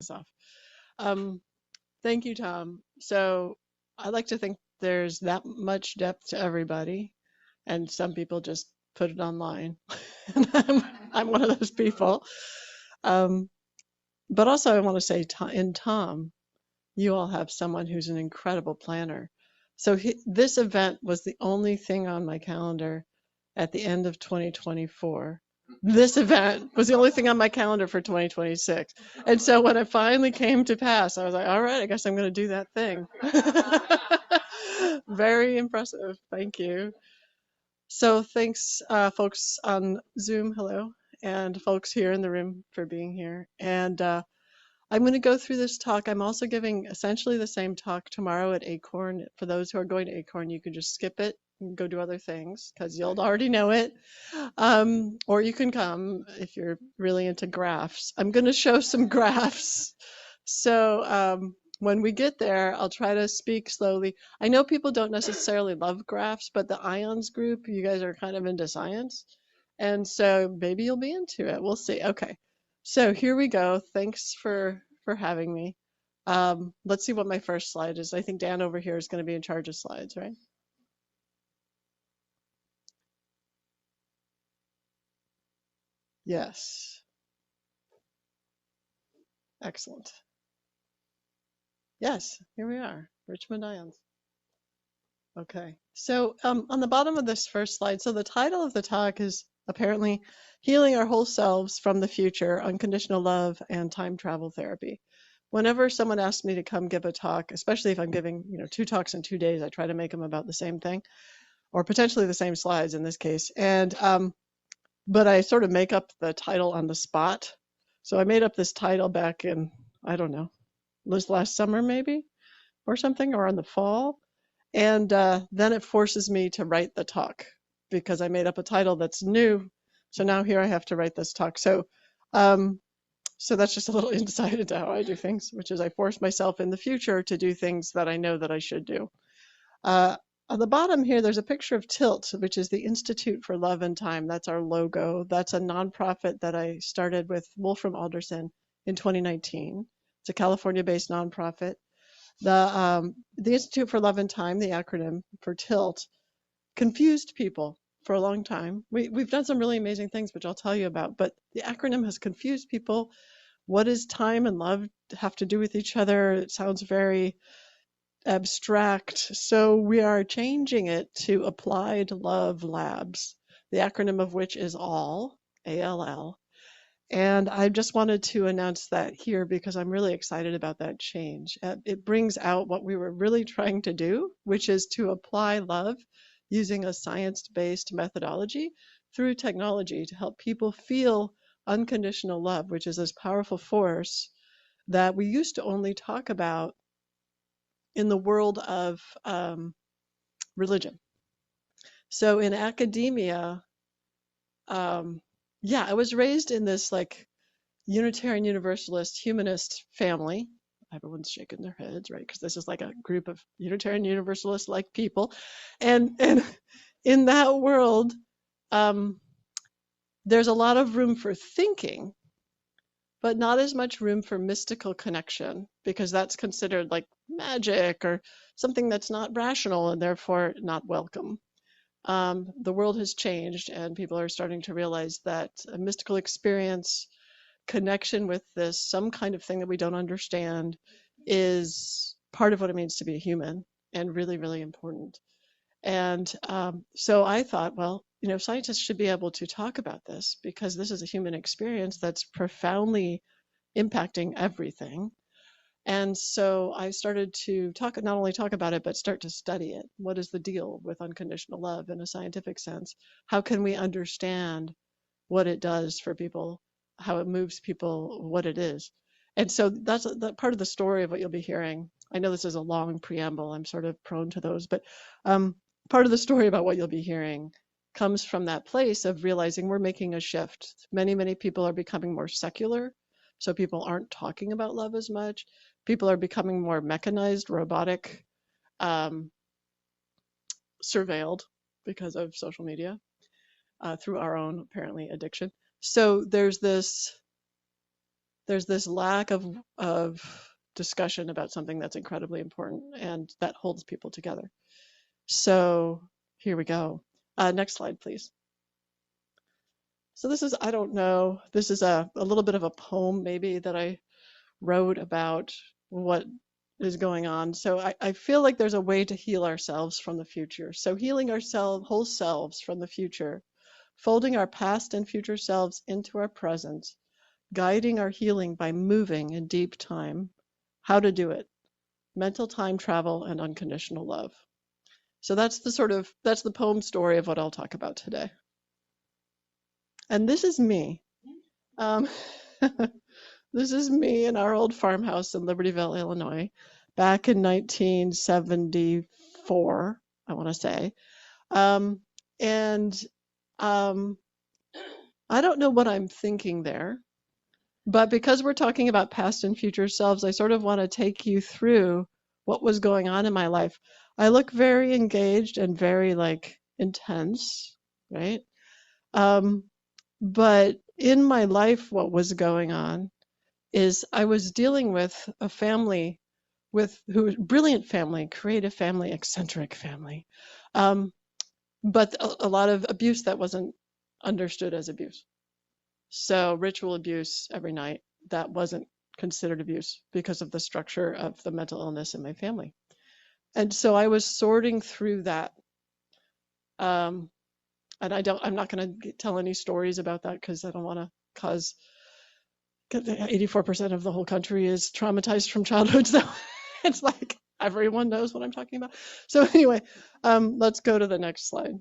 this off. Um, Thank you, Tom. So I like to think there's that much depth to everybody, and some people just put it online. And I'm one of those people. Um, but also, I want to say, in Tom, you all have someone who's an incredible planner. So this event was the only thing on my calendar at the end of 2024. This event was the only thing on my calendar for 2026. And so when it finally came to pass, I was like, all right, I guess I'm going to do that thing. Very impressive. Thank you. So thanks, folks on Zoom, hello, and folks here in the room for being here. And I'm going to go through this talk. I'm also giving essentially the same talk tomorrow at Acorn. For those who are going to Acorn, you can just skip it and go do other things because you'll already know it. Or you can come if you're really into graphs. I'm going to show some graphs. So when we get there, I'll try to speak slowly. I know people don't necessarily love graphs, but the IONS group, you guys are kind of into science. And so maybe you'll be into it. We'll see. Okay. So here we go. Thanks for having me. Let's see what my first slide is. I think Dan over here is going to be in charge of slides, right? Yes. Excellent. Yes, here we are, Richmond IONS. Okay. So on the bottom of this first slide, so the title of the talk is apparently Healing Our Whole Selves from the Future, Unconditional Love and Time Travel Therapy. Whenever someone asks me to come give a talk, especially if I'm giving, 2 talks in 2 days, I try to make them about the same thing or potentially the same slides in this case. And but I sort of make up the title on the spot. So I made up this title back in, I don't know, was last summer maybe or something, or in the fall. And then it forces me to write the talk because I made up a title that's new. So now here I have to write this talk. Um, so that's just a little insight into how I do things, which is I force myself in the future to do things that I know that I should do. On the bottom here, there's a picture of TILT, which is the Institute for Love and Time. That's our logo. That's a nonprofit that I started with Wolfram Alderson in 2019. It's a California-based nonprofit. The Institute for Love and Time, the acronym for TILT, confused people for a long time. We've done some really amazing things, which I'll tell you about, but the acronym has confused people. What does time and love have to do with each other? It sounds very abstract. So we are changing it to Applied Love Labs, the acronym of which is ALL, A-L-L. And I just wanted to announce that here because I'm really excited about that change. It brings out what we were really trying to do, which is to apply love using a science-based methodology through technology to help people feel unconditional love, which is this powerful force that we used to only talk about in the world of religion. So in academia, I was raised in this like Unitarian Universalist humanist family. Everyone's shaking their heads, right? Because this is like a group of Unitarian Universalist like people, and in that world, there's a lot of room for thinking, but not as much room for mystical connection because that's considered like magic or something that's not rational and therefore not welcome. The world has changed and people are starting to realize that a mystical experience, connection with this, some kind of thing that we don't understand, is part of what it means to be a human and really, really important. And so I thought, well, scientists should be able to talk about this because this is a human experience that's profoundly impacting everything. And so I started to not only talk about it, but start to study it. What is the deal with unconditional love in a scientific sense? How can we understand what it does for people, how it moves people, what it is? And so that's that part of the story of what you'll be hearing. I know this is a long preamble. I'm sort of prone to those, but part of the story about what you'll be hearing comes from that place of realizing we're making a shift. Many, many people are becoming more secular, so people aren't talking about love as much. People are becoming more mechanized, robotic, um, surveilled because of social media through our own apparently addiction. So there's this there's this lack of discussion about something that's incredibly important and that holds people together. So here we go. Next slide, please. So this is, I don't know, this is a little bit of a poem maybe that I wrote about what is going on. So I feel like there's a way to heal ourselves from the future. So healing ourselves, whole selves from the future, folding our past and future selves into our present, guiding our healing by moving in deep time. How to do it: mental time travel and unconditional love. So that's the poem story of what I'll talk about today. And this is me. Um, this is me in our old farmhouse in Libertyville, Illinois, back in 1974, I want to say. And I don't know what I'm thinking there, but because we're talking about past and future selves, I sort of want to take you through what was going on in my life. I look very engaged and very intense, right? But in my life, what was going on is I was dealing with a family brilliant family, creative family, eccentric family, but a lot of abuse that wasn't understood as abuse. So ritual abuse every night, that wasn't considered abuse because of the structure of the mental illness in my family. And so I was sorting through that. And I'm not going to tell any stories about that because I don't want to cause 84% of the whole country is traumatized from childhood. So it's like everyone knows what I'm talking about. So anyway, let's go to the next slide.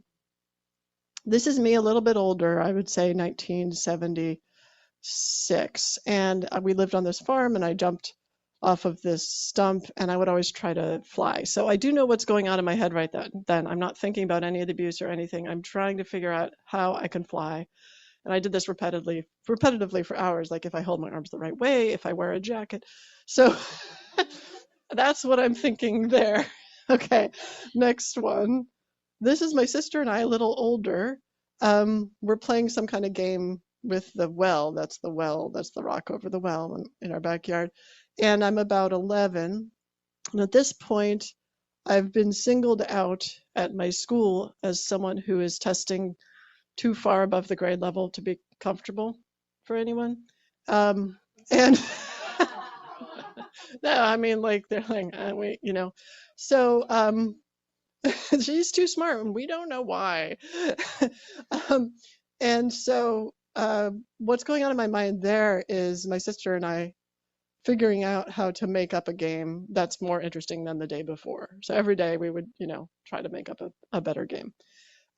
This is me a little bit older, I would say 1976. And we lived on this farm and I jumped off of this stump and I would always try to fly. So I do know what's going on in my head right then. I'm not thinking about any of the abuse or anything. I'm trying to figure out how I can fly. And I did this repetitively for hours, like if I hold my arms the right way, if I wear a jacket. So that's what I'm thinking there. Okay, next one. This is my sister and I, a little older. We're playing some kind of game with the well. That's the well. That's the rock over the well in our backyard. And I'm about 11. And at this point, I've been singled out at my school as someone who is testing too far above the grade level to be comfortable for anyone. And no, I mean, like, they're like, So she's too smart and we don't know why. um, and so what's going on in my mind there is my sister and I figuring out how to make up a game that's more interesting than the day before. So every day we would, try to make up a better game.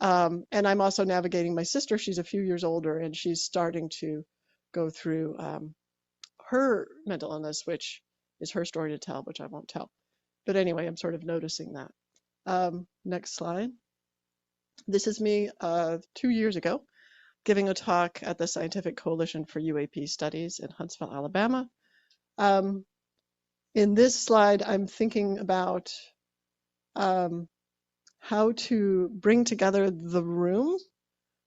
And I'm also navigating my sister. She's a few years older and she's starting to go through her mental illness, which is her story to tell, which I won't tell. But anyway, I'm sort of noticing that. Next slide. This is me 2 years ago giving a talk at the Scientific Coalition for UAP Studies in Huntsville, Alabama. In this slide, I'm thinking about how to bring together the room.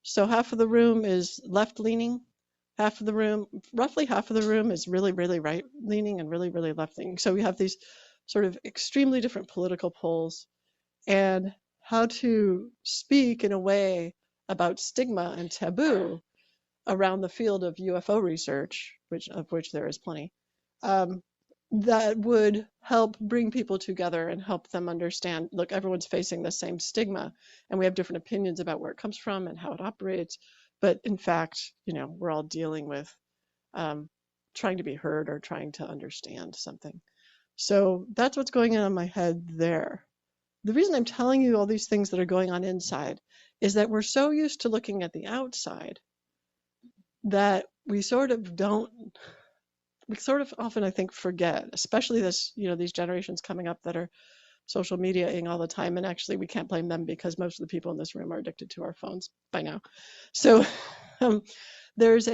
So half of the room is left-leaning, roughly half of the room is really, really right-leaning and really, really left-leaning. So we have these sort of extremely different political poles, and how to speak in a way about stigma and taboo around the field of UFO research, of which there is plenty, that would help bring people together and help them understand, look, everyone's facing the same stigma and we have different opinions about where it comes from and how it operates. But in fact, we're all dealing with trying to be heard or trying to understand something. So that's what's going on in my head there. The reason I'm telling you all these things that are going on inside is that we're so used to looking at the outside that we sort of often, I think, forget, especially these generations coming up that are social media-ing all the time. And actually, we can't blame them because most of the people in this room are addicted to our phones by now. So there's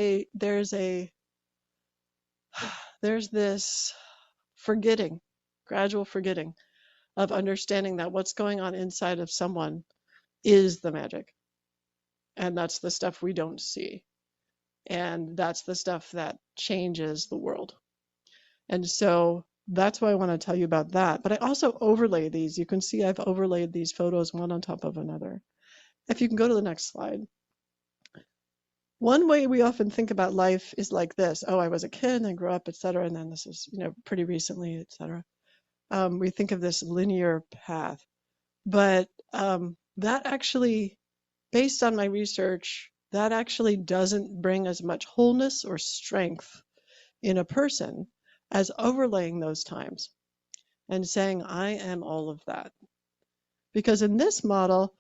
this gradual forgetting of understanding that what's going on inside of someone is the magic. And that's the stuff we don't see. And that's the stuff that changes the world. And so that's why I want to tell you about that. But I also overlay these. You can see I've overlaid these photos one on top of another. If you can go to the next slide. One way we often think about life is like this. Oh, I was a kid and I grew up, et cetera. And then this is, pretty recently, et cetera. We think of this linear path. But that actually, based on my research, that actually doesn't bring as much wholeness or strength in a person as overlaying those times and saying, I am all of that. Because in this model,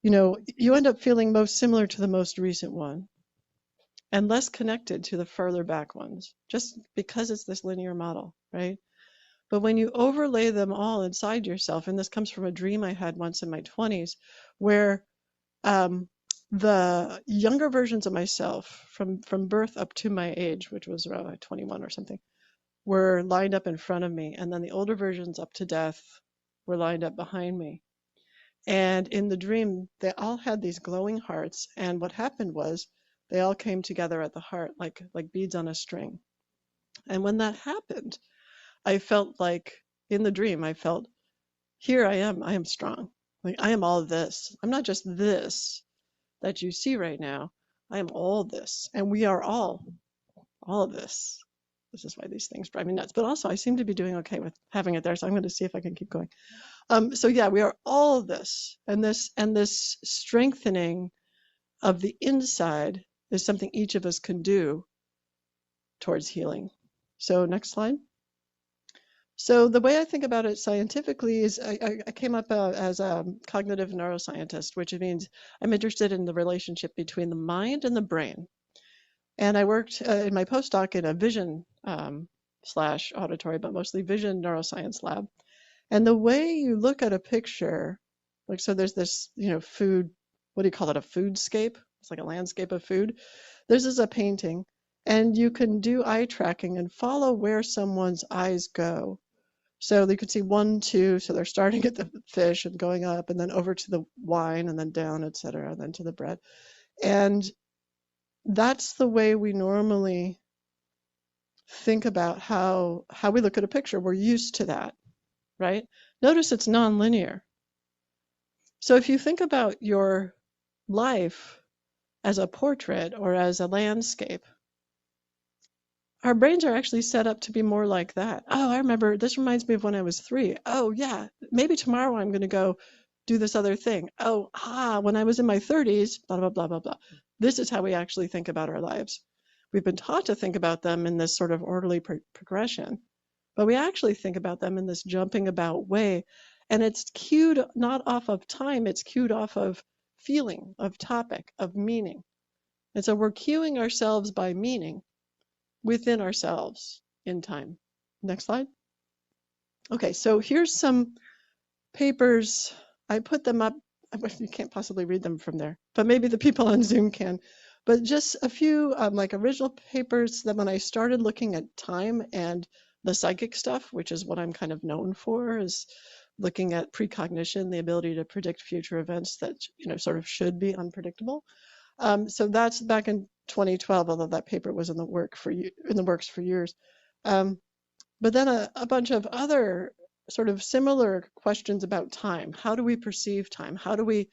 you end up feeling most similar to the most recent one and less connected to the further back ones, just because it's this linear model, right? But when you overlay them all inside yourself, and this comes from a dream I had once in my 20s, where the younger versions of myself from birth up to my age, which was around like 21 or something, were lined up in front of me, and then the older versions up to death were lined up behind me. And in the dream, they all had these glowing hearts, and what happened was they all came together at the heart like beads on a string. And when that happened, I felt like in the dream, I felt, here I am strong. Like I am all this. I'm not just this that you see right now. I am all this. And we are all of this. This is why these things drive me nuts. But also I seem to be doing okay with having it there. So I'm going to see if I can keep going. So yeah, we are all of this. And this strengthening of the inside is something each of us can do towards healing. So next slide. So the way I think about it scientifically is I came up as a cognitive neuroscientist, which means I'm interested in the relationship between the mind and the brain. And I worked in my postdoc in a vision slash auditory, but mostly vision neuroscience lab. And the way you look at a picture, like, so there's this, food, what do you call it? A foodscape? It's like a landscape of food. This is a painting, and you can do eye tracking and follow where someone's eyes go. So you can see 1, 2, so they're starting at the fish and going up and then over to the wine and then down, et cetera, and then to the bread. And that's the way we normally think about how we look at a picture. We're used to that, right? Notice it's nonlinear. So if you think about your life as a portrait or as a landscape, our brains are actually set up to be more like that. Oh, I remember, this reminds me of when I was 3. Oh, yeah, maybe tomorrow I'm going to go do this other thing. Oh, when I was in my 30s, blah, blah, blah, blah, blah. This is how we actually think about our lives. We've been taught to think about them in this sort of orderly progression, but we actually think about them in this jumping about way. And it's cued not off of time, it's cued off of feeling, of topic, of meaning. And so we're cueing ourselves by meaning within ourselves in time. Next slide. Okay, so here's some papers. I put them up. You can't possibly read them from there, but maybe the people on Zoom can. But just a few like original papers that when I started looking at time and the psychic stuff, which is what I'm kind of known for, is looking at precognition, the ability to predict future events that sort of should be unpredictable. So that's back in 2012, although that paper was in the works for years. But then a bunch of other sort of similar questions about time. How do we perceive time? How do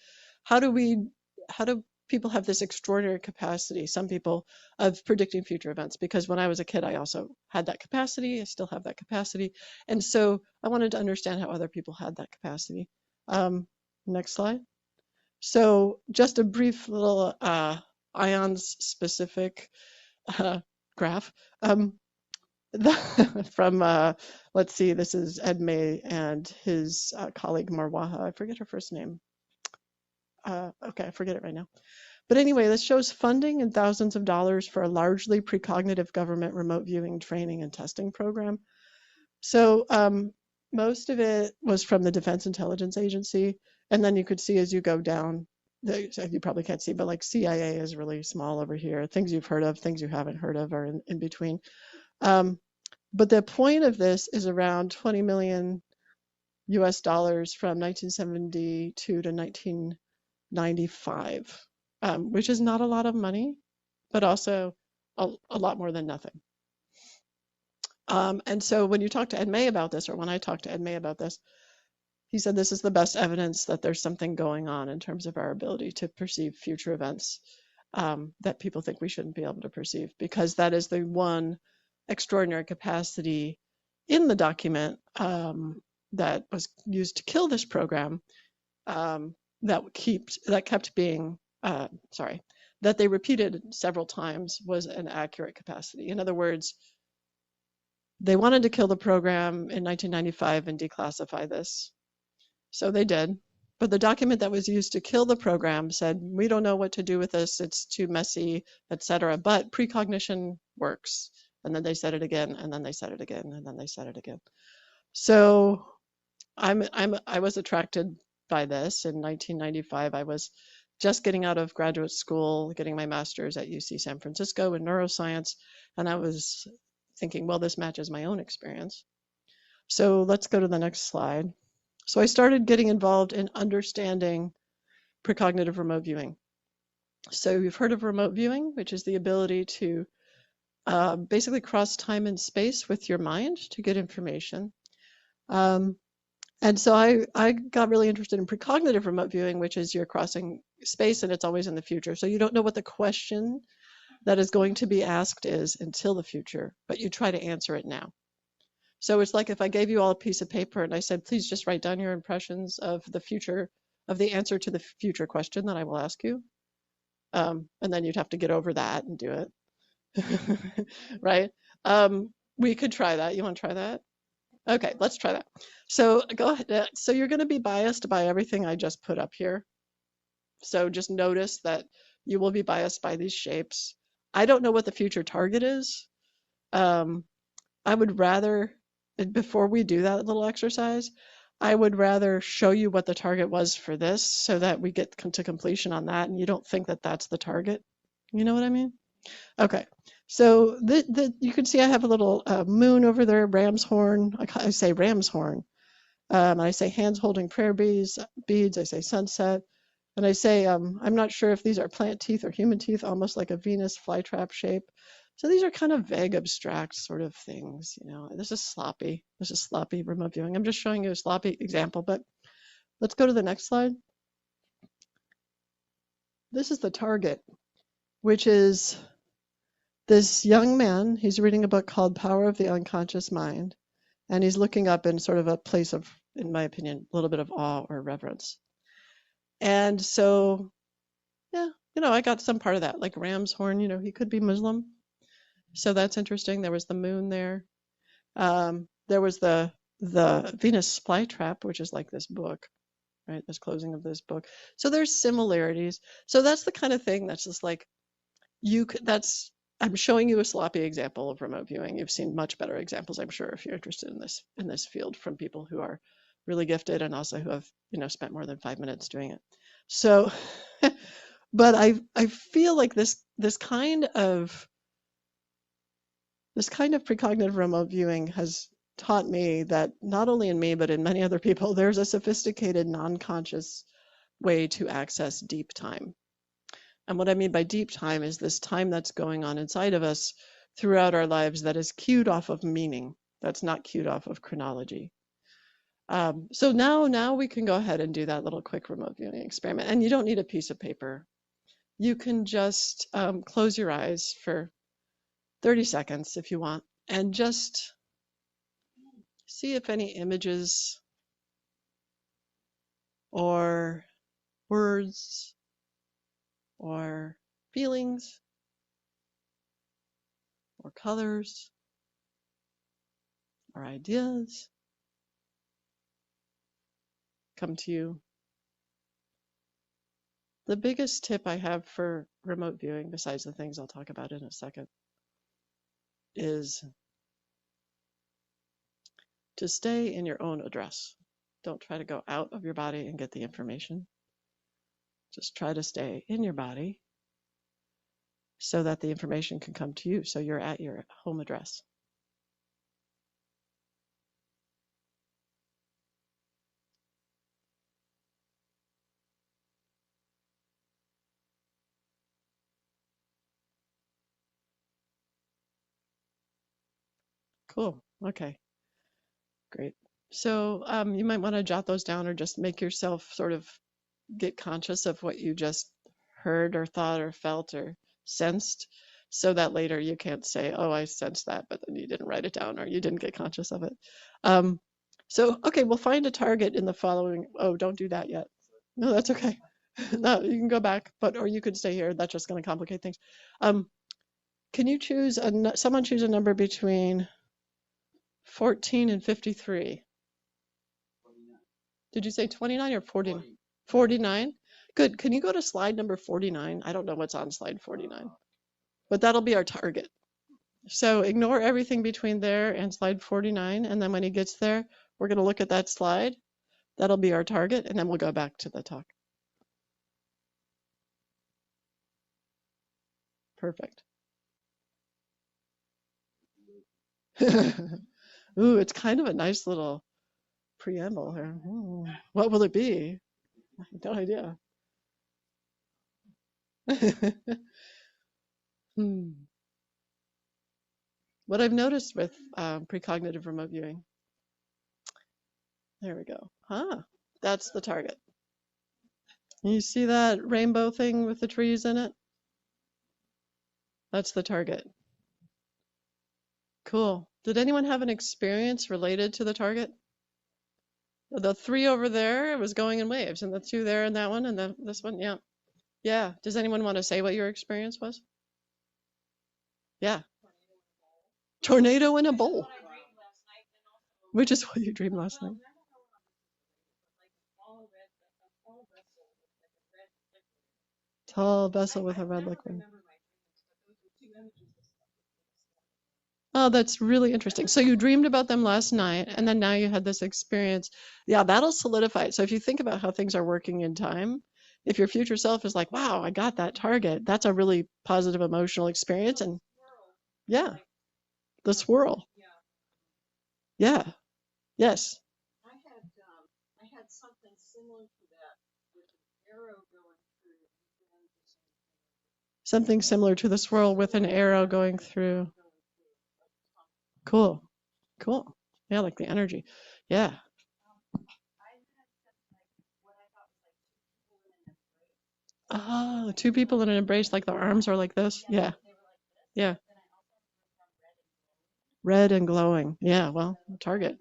people have this extraordinary capacity, some people, of predicting future events? Because when I was a kid, I also had that capacity. I still have that capacity. And so I wanted to understand how other people had that capacity. Next slide. So just a brief little IONS specific graph. From, let's see, this is Ed May and his colleague Marwaha. I forget her first name. Okay, I forget it right now. But anyway, this shows funding in thousands of dollars for a largely precognitive government remote viewing training and testing program. So most of it was from the Defense Intelligence Agency. And then you could see as you go down, you probably can't see, but like CIA is really small over here. Things you've heard of, things you haven't heard of are in between. But the point of this is around 20 million US dollars from 1972 to 1995, which is not a lot of money, but also a lot more than nothing. And so when you talk to Ed May about this, or when I talked to Ed May about this, he said this is the best evidence that there's something going on in terms of our ability to perceive future events that people think we shouldn't be able to perceive, because that is the one extraordinary capacity in the document that was used to kill this program, that kept being that they repeated several times, was an accurate capacity. In other words, they wanted to kill the program in 1995 and declassify this. So they did. But the document that was used to kill the program said, we don't know what to do with this, it's too messy, etc. But precognition works. And then they said it again, and then they said it again, and then they said it again. So I was attracted by this. In 1995, I was just getting out of graduate school, getting my master's at UC San Francisco in neuroscience, and I was thinking, well, this matches my own experience. So let's go to the next slide. So I started getting involved in understanding precognitive remote viewing. So you've heard of remote viewing, which is the ability to basically cross time and space with your mind to get information. And so I got really interested in precognitive remote viewing, which is you're crossing space and it's always in the future. So you don't know what the question that is going to be asked is until the future, but you try to answer it now. So it's like if I gave you all a piece of paper and I said, please just write down your impressions of the future, of the answer to the future question that I will ask you. And then you'd have to get over that and do it. Right? We could try that. You want to try that? Okay, let's try that. So go ahead. So you're going to be biased by everything I just put up here. So just notice that you will be biased by these shapes. I don't know what the future target is. I would rather, before we do that little exercise, I would rather show you what the target was for this so that we get to completion on that and you don't think that that's the target. You know what I mean? Okay. So you can see I have a little moon over there, ram's horn. I say ram's horn. I say hands holding prayer beads. I say sunset. And I say, I'm not sure if these are plant teeth or human teeth, almost like a Venus flytrap shape. So these are kind of vague, abstract sort of things. You know, this is sloppy. This is sloppy remote viewing. I'm just showing you a sloppy example, but let's go to the next slide. This is the target, which is this young man. He's reading a book called Power of the Unconscious Mind, and he's looking up in sort of a place of, in my opinion, a little bit of awe or reverence. And so, yeah, you know, I got some part of that, like ram's horn, you know, he could be Muslim. So that's interesting. There was the moon there. There was the Venus flytrap, which is like this book, right? This closing of this book. So there's similarities. So that's the kind of thing that's just like, I'm showing you a sloppy example of remote viewing. You've seen much better examples, I'm sure, if you're interested in this field, from people who are really gifted and also who have, you know, spent more than 5 minutes doing it. So, but I feel like this kind of precognitive remote viewing has taught me that not only in me but in many other people, there's a sophisticated non-conscious way to access deep time. And what I mean by deep time is this time that's going on inside of us throughout our lives that is cued off of meaning, that's not cued off of chronology. So now we can go ahead and do that little quick remote viewing experiment. And you don't need a piece of paper. You can just close your eyes for 30 seconds if you want, and just see if any images or words or feelings or colors or ideas come to you. The biggest tip I have for remote viewing, besides the things I'll talk about in a second, is to stay in your own address. Don't try to go out of your body and get the information. Just try to stay in your body so that the information can come to you, so you're at your home address. Cool. Okay, great. So you might want to jot those down or just make yourself sort of get conscious of what you just heard or thought or felt or sensed so that later you can't say, oh, I sensed that, but then you didn't write it down or you didn't get conscious of it. Um, okay, we'll find a target in the following. Oh, don't do that yet. No, that's okay. No, you can go back, or you could stay here. That's just going to complicate things. Can you choose someone choose a number between 14 and 53? Did you say 29 or 49? 49? Good. Can you go to slide number 49? I don't know what's on slide 49, but that'll be our target. So ignore everything between there and slide 49, and then when he gets there, we're going to look at that slide. That'll be our target, and then we'll go back to the talk. Perfect. Ooh, it's kind of a nice little preamble here. Ooh, what will it be? No idea. What I've noticed with precognitive remote viewing. There we go. That's the target. You see that rainbow thing with the trees in it? That's the target. Cool. Did anyone have an experience related to the target? The 3 over there, it was going in waves, and the 2 there and that one, and this one, yeah. Yeah. Does anyone want to say what your experience was? Yeah. Tornado in a bowl. Which is what you dreamed last night. Tall vessel with a red liquid. Oh, that's really interesting. So you dreamed about them last night, and then now you had this experience. Yeah, that'll solidify it. So if you think about how things are working in time, if your future self is like, wow, I got that target, that's a really positive emotional experience. And yeah, the swirl. Yeah, yes. I had something similar to that with an arrow going through. Something similar to the swirl with an arrow going through. Cool. Cool. Yeah, like the energy. Yeah. Oh, 2 people in an embrace, like the arms are like this. Yeah. Yeah. Red and glowing. Yeah, well, target.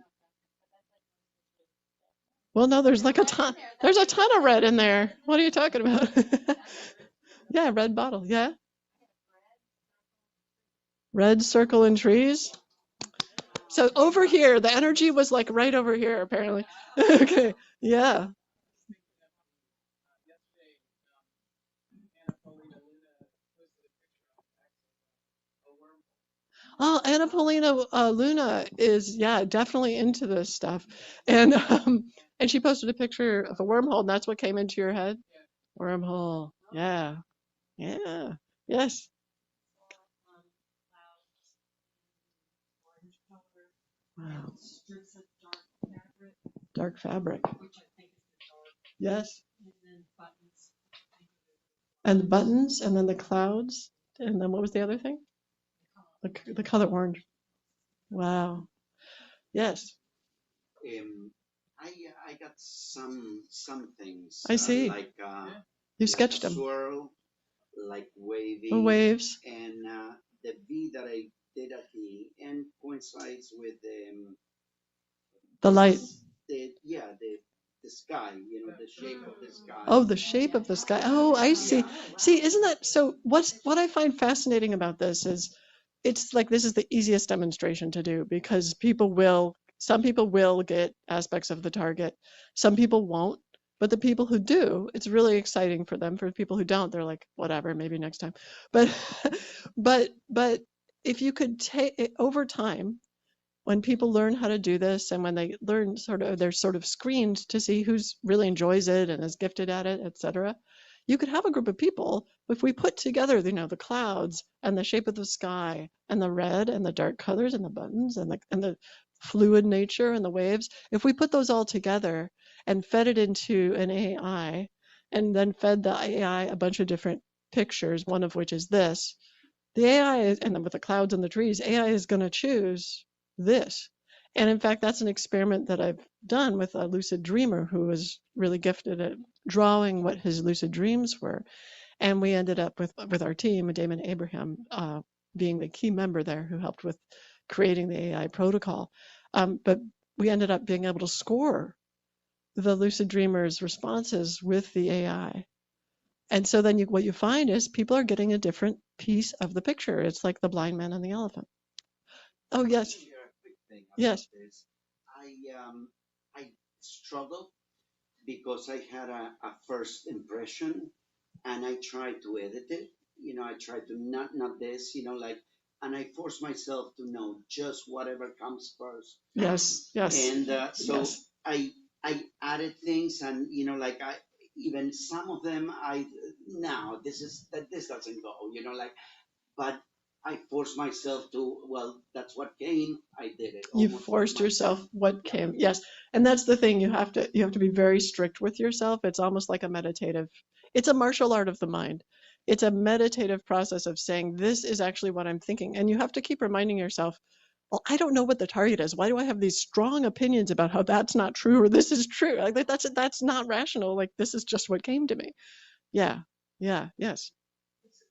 Well, no, there's like a ton. There's a ton of red in there. What are you talking about? Yeah, red bottle. Yeah. Red circle in trees. So over here, the energy was like right over here, apparently. Okay. Yeah. Oh, Anna Paulina Luna is, yeah, definitely into this stuff. And she posted a picture of a wormhole, and that's what came into your head? Wormhole. Yeah. Yeah. Yes. Wow. Dark fabric. Yes. And the buttons, and then the clouds, and then what was the other thing? The color orange. Wow. Yes. I got some things. I see. You sketched them. Swirl, like waving. The waves. And the V that I did at the end coincides with the light. The sky, the shape of the sky. Oh, the shape of the sky. Oh, I see. Yeah. See, isn't that so? What I find fascinating about this is it's like this is the easiest demonstration to do because some people will get aspects of the target, some people won't, but the people who do, it's really exciting for them. For people who don't, they're like, whatever, maybe next time. But but if you could take it over time, when people learn how to do this and when they learn they're sort of screened to see who's really enjoys it and is gifted at it, etc. You could have a group of people, if we put together, the clouds and the shape of the sky and the red and the dark colors and the buttons and the fluid nature and the waves, if we put those all together and fed it into an AI and then fed the AI a bunch of different pictures, one of which is this, the AI is, and then with the clouds and the trees, AI is going to choose this. And in fact, that's an experiment that I've done with a lucid dreamer who was really gifted at drawing what his lucid dreams were. And we ended up with our team, Damon Abraham being the key member there who helped with creating the AI protocol. But we ended up being able to score the lucid dreamer's responses with the AI. And so then what you find is people are getting a different piece of the picture. It's like the blind man and the elephant. Oh, yes. Yes. This. I struggled because I had a first impression and I tried to edit it. I tried to not this, and I forced myself to know just whatever comes first. Yes. Yes. And so Yes. I added things, and I even some of them no, this doesn't go, but I forced myself to, well, that's what came. I did it. You Almost forced yourself myself. what Yeah. came. Yes. And that's the thing. You have to be very strict with yourself. It's almost like a meditative, it's a martial art of the mind. It's a meditative process of saying, this is actually what I'm thinking. And you have to keep reminding yourself, well, I don't know what the target is. Why do I have these strong opinions about how that's not true or this is true? Like that's not rational. Like this is just what came to me. Yeah. Yeah. Yes.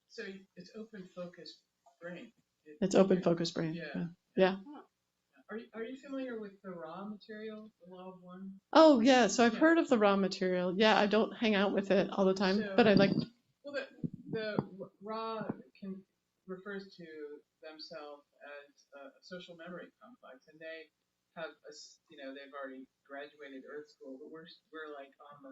So it's open focus brain. It's open focus brain. Yeah. Yeah. Are you familiar with the raw material, the law of one? Oh, yeah. So I've Yeah. heard of the raw material. Yeah, I don't hang out with it all the time, So- but I like. Well, the raw refers to themselves as a social memory complex, and they have they've already graduated Earth School, but we're like on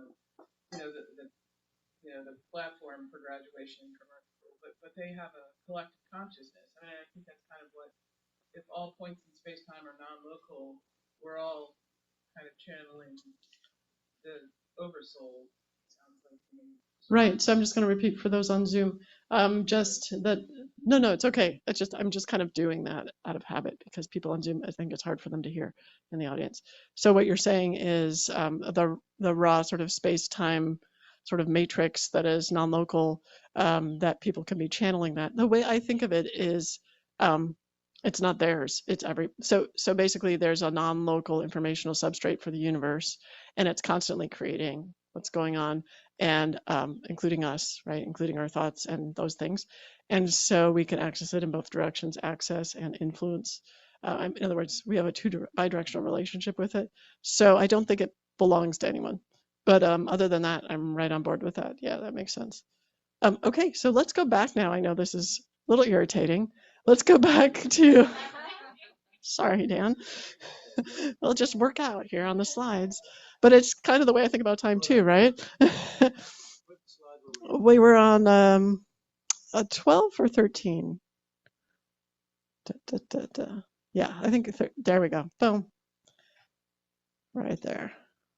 the platform for graduation from Earth School, but they have a collective consciousness. I mean, I think that's kind of what, if all points in space-time are non-local, we're all kind of channeling the oversoul, sounds like to me. Right. So I'm just going to repeat for those on Zoom. Just that. No, it's okay. I'm just kind of doing that out of habit because people on Zoom, I think it's hard for them to hear in the audience. So what you're saying is the raw sort of space-time sort of matrix that is non-local, that people can be channeling that. The way I think of it is, it's not theirs. It's so basically there's a non-local informational substrate for the universe, and it's constantly creating what's going on, and including us, right, including our thoughts and those things. And so we can access it in both directions, access and influence. In other words, we have a bidirectional relationship with it. So I don't think it belongs to anyone. But other than that, I'm right on board with that. Yeah, that makes sense. Okay, so let's go back now. I know this is a little irritating. Let's go back to, sorry, Dan. We'll just work out here on the slides. But it's kind of the way I think about time too, right? We were on a 12 or 13. Yeah, I think there we go. Boom. Right there.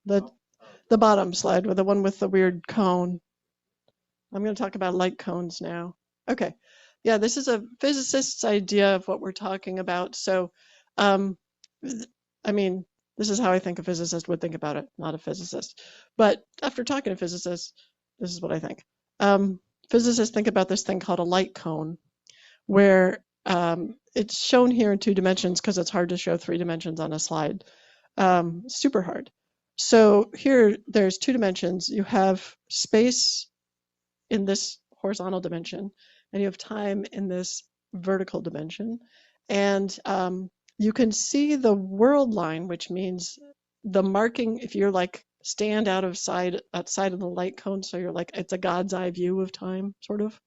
The bottom slide with the one with the weird cone. I'm going to talk about light cones now. Okay. Yeah, this is a physicist's idea of what we're talking about. So, I mean, this is how I think a physicist would think about it, not a physicist. But after talking to physicists, this is what I think. Physicists think about this thing called a light cone, where it's shown here in 2 dimensions because it's hard to show 3 dimensions on a slide. Super hard. So here, there's 2 dimensions. You have space in this horizontal dimension, and you have time in this vertical dimension. And you can see the world line, which means the marking, if you're like stand outside of the light cone, so you're like, it's a God's eye view of time, sort of.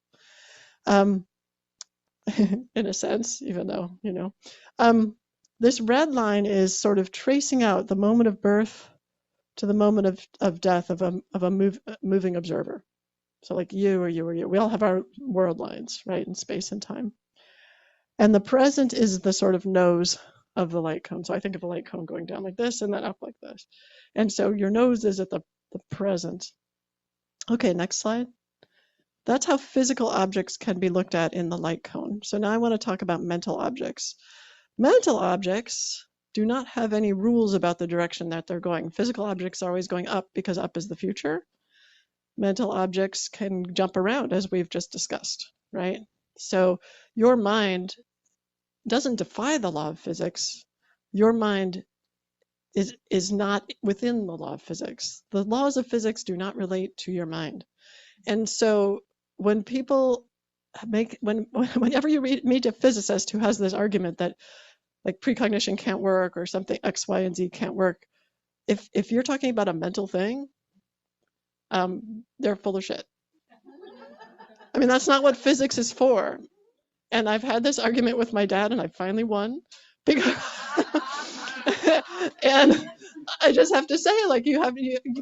In a sense, even though, this red line is sort of tracing out the moment of birth to the moment of death of a moving observer. So like you or you or you. We all have our world lines, right, in space and time. And the present is the sort of nose of the light cone. So I think of a light cone going down like this and then up like this. And so your nose is at the present. Okay, next slide. That's how physical objects can be looked at in the light cone. So now I want to talk about mental objects. Mental objects do not have any rules about the direction that they're going. Physical objects are always going up because up is the future. Mental objects can jump around, as we've just discussed, right? So your mind doesn't defy the law of physics, your mind is not within the law of physics. The laws of physics do not relate to your mind. And so when people whenever you meet a physicist who has this argument that like precognition can't work or something X, Y, and Z can't work, if you're talking about a mental thing, they're full of shit. I mean, that's not what physics is for. And I've had this argument with my dad, and I finally won. Because and I just have to say, like,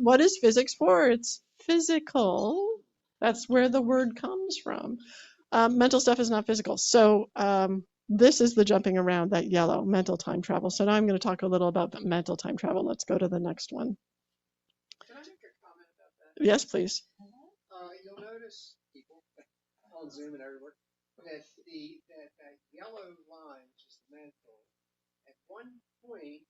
what is physics for? It's physical. That's where the word comes from. Mental stuff is not physical. So this is the jumping around, that yellow, mental time travel. So now I'm going to talk a little about mental time travel. Let's go to the next one. Can I make a comment about that? Yes, please. You'll notice, people on Zoom and everywhere, that that yellow line, which is the mental, at one point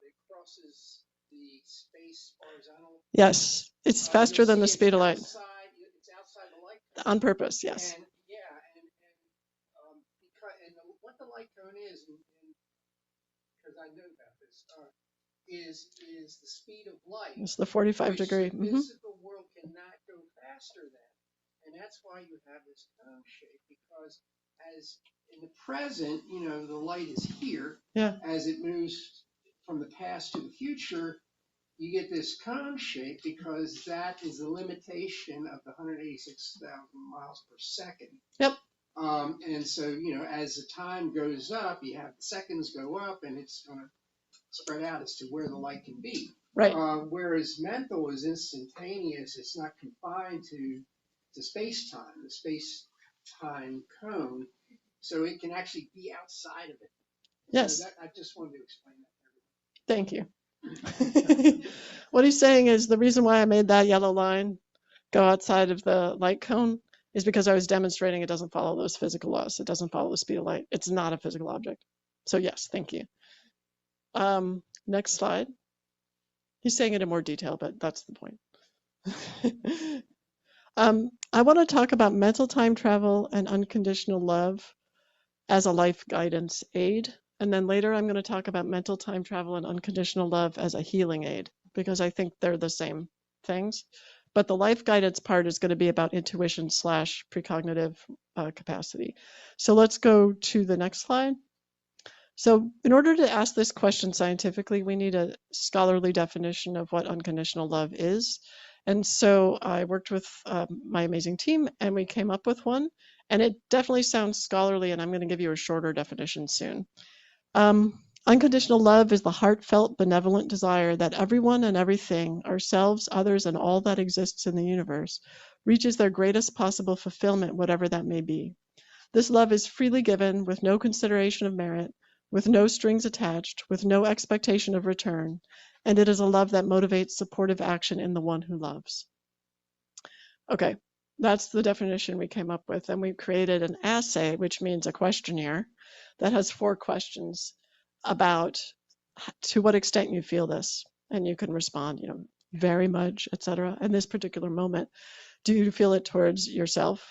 it crosses the space horizontal. Yes, it's faster than the speed of light. It's outside the light cone. On purpose, yes. And what the light cone is, because I know about this, is the speed of light. It's the 45 degree. The physical world cannot go faster than. And that's why you have this cone shape, because as in the present, the light is here. Yeah. As it moves from the past to the future, you get this cone shape because that is the limitation of the 186,000 miles per second. Yep. And so, as the time goes up, you have the seconds go up, and it's going to spread out as to where the light can be. Right. Whereas mental is instantaneous. It's not confined to space-time, the space-time cone. So it can actually be outside of it. Yes. So I just wanted to explain that. Thank you. What he's saying is the reason why I made that yellow line go outside of the light cone is because I was demonstrating it doesn't follow those physical laws. It doesn't follow the speed of light. It's not a physical object. So yes, thank you. Next slide. He's saying it in more detail, but that's the point. I want to talk about mental time travel and unconditional love as a life guidance aid. And then later I'm going to talk about mental time travel and unconditional love as a healing aid, because I think they're the same things. But the life guidance part is going to be about intuition / precognitive capacity. So let's go to the next slide. So in order to ask this question scientifically, we need a scholarly definition of what unconditional love is. And so I worked with my amazing team, and we came up with one. And it definitely sounds scholarly, and I'm going to give you a shorter definition soon. Unconditional love is the heartfelt, benevolent desire that everyone and everything, ourselves, others, and all that exists in the universe, reaches their greatest possible fulfillment, whatever that may be. This love is freely given, with no consideration of merit, with no strings attached, with no expectation of return, and it is a love that motivates supportive action in the one who loves. Okay, that's the definition we came up with, and we created an assay, which means a questionnaire, that has 4 questions about to what extent you feel this, and you can respond, very much, etc. In this particular moment, do you feel it towards yourself?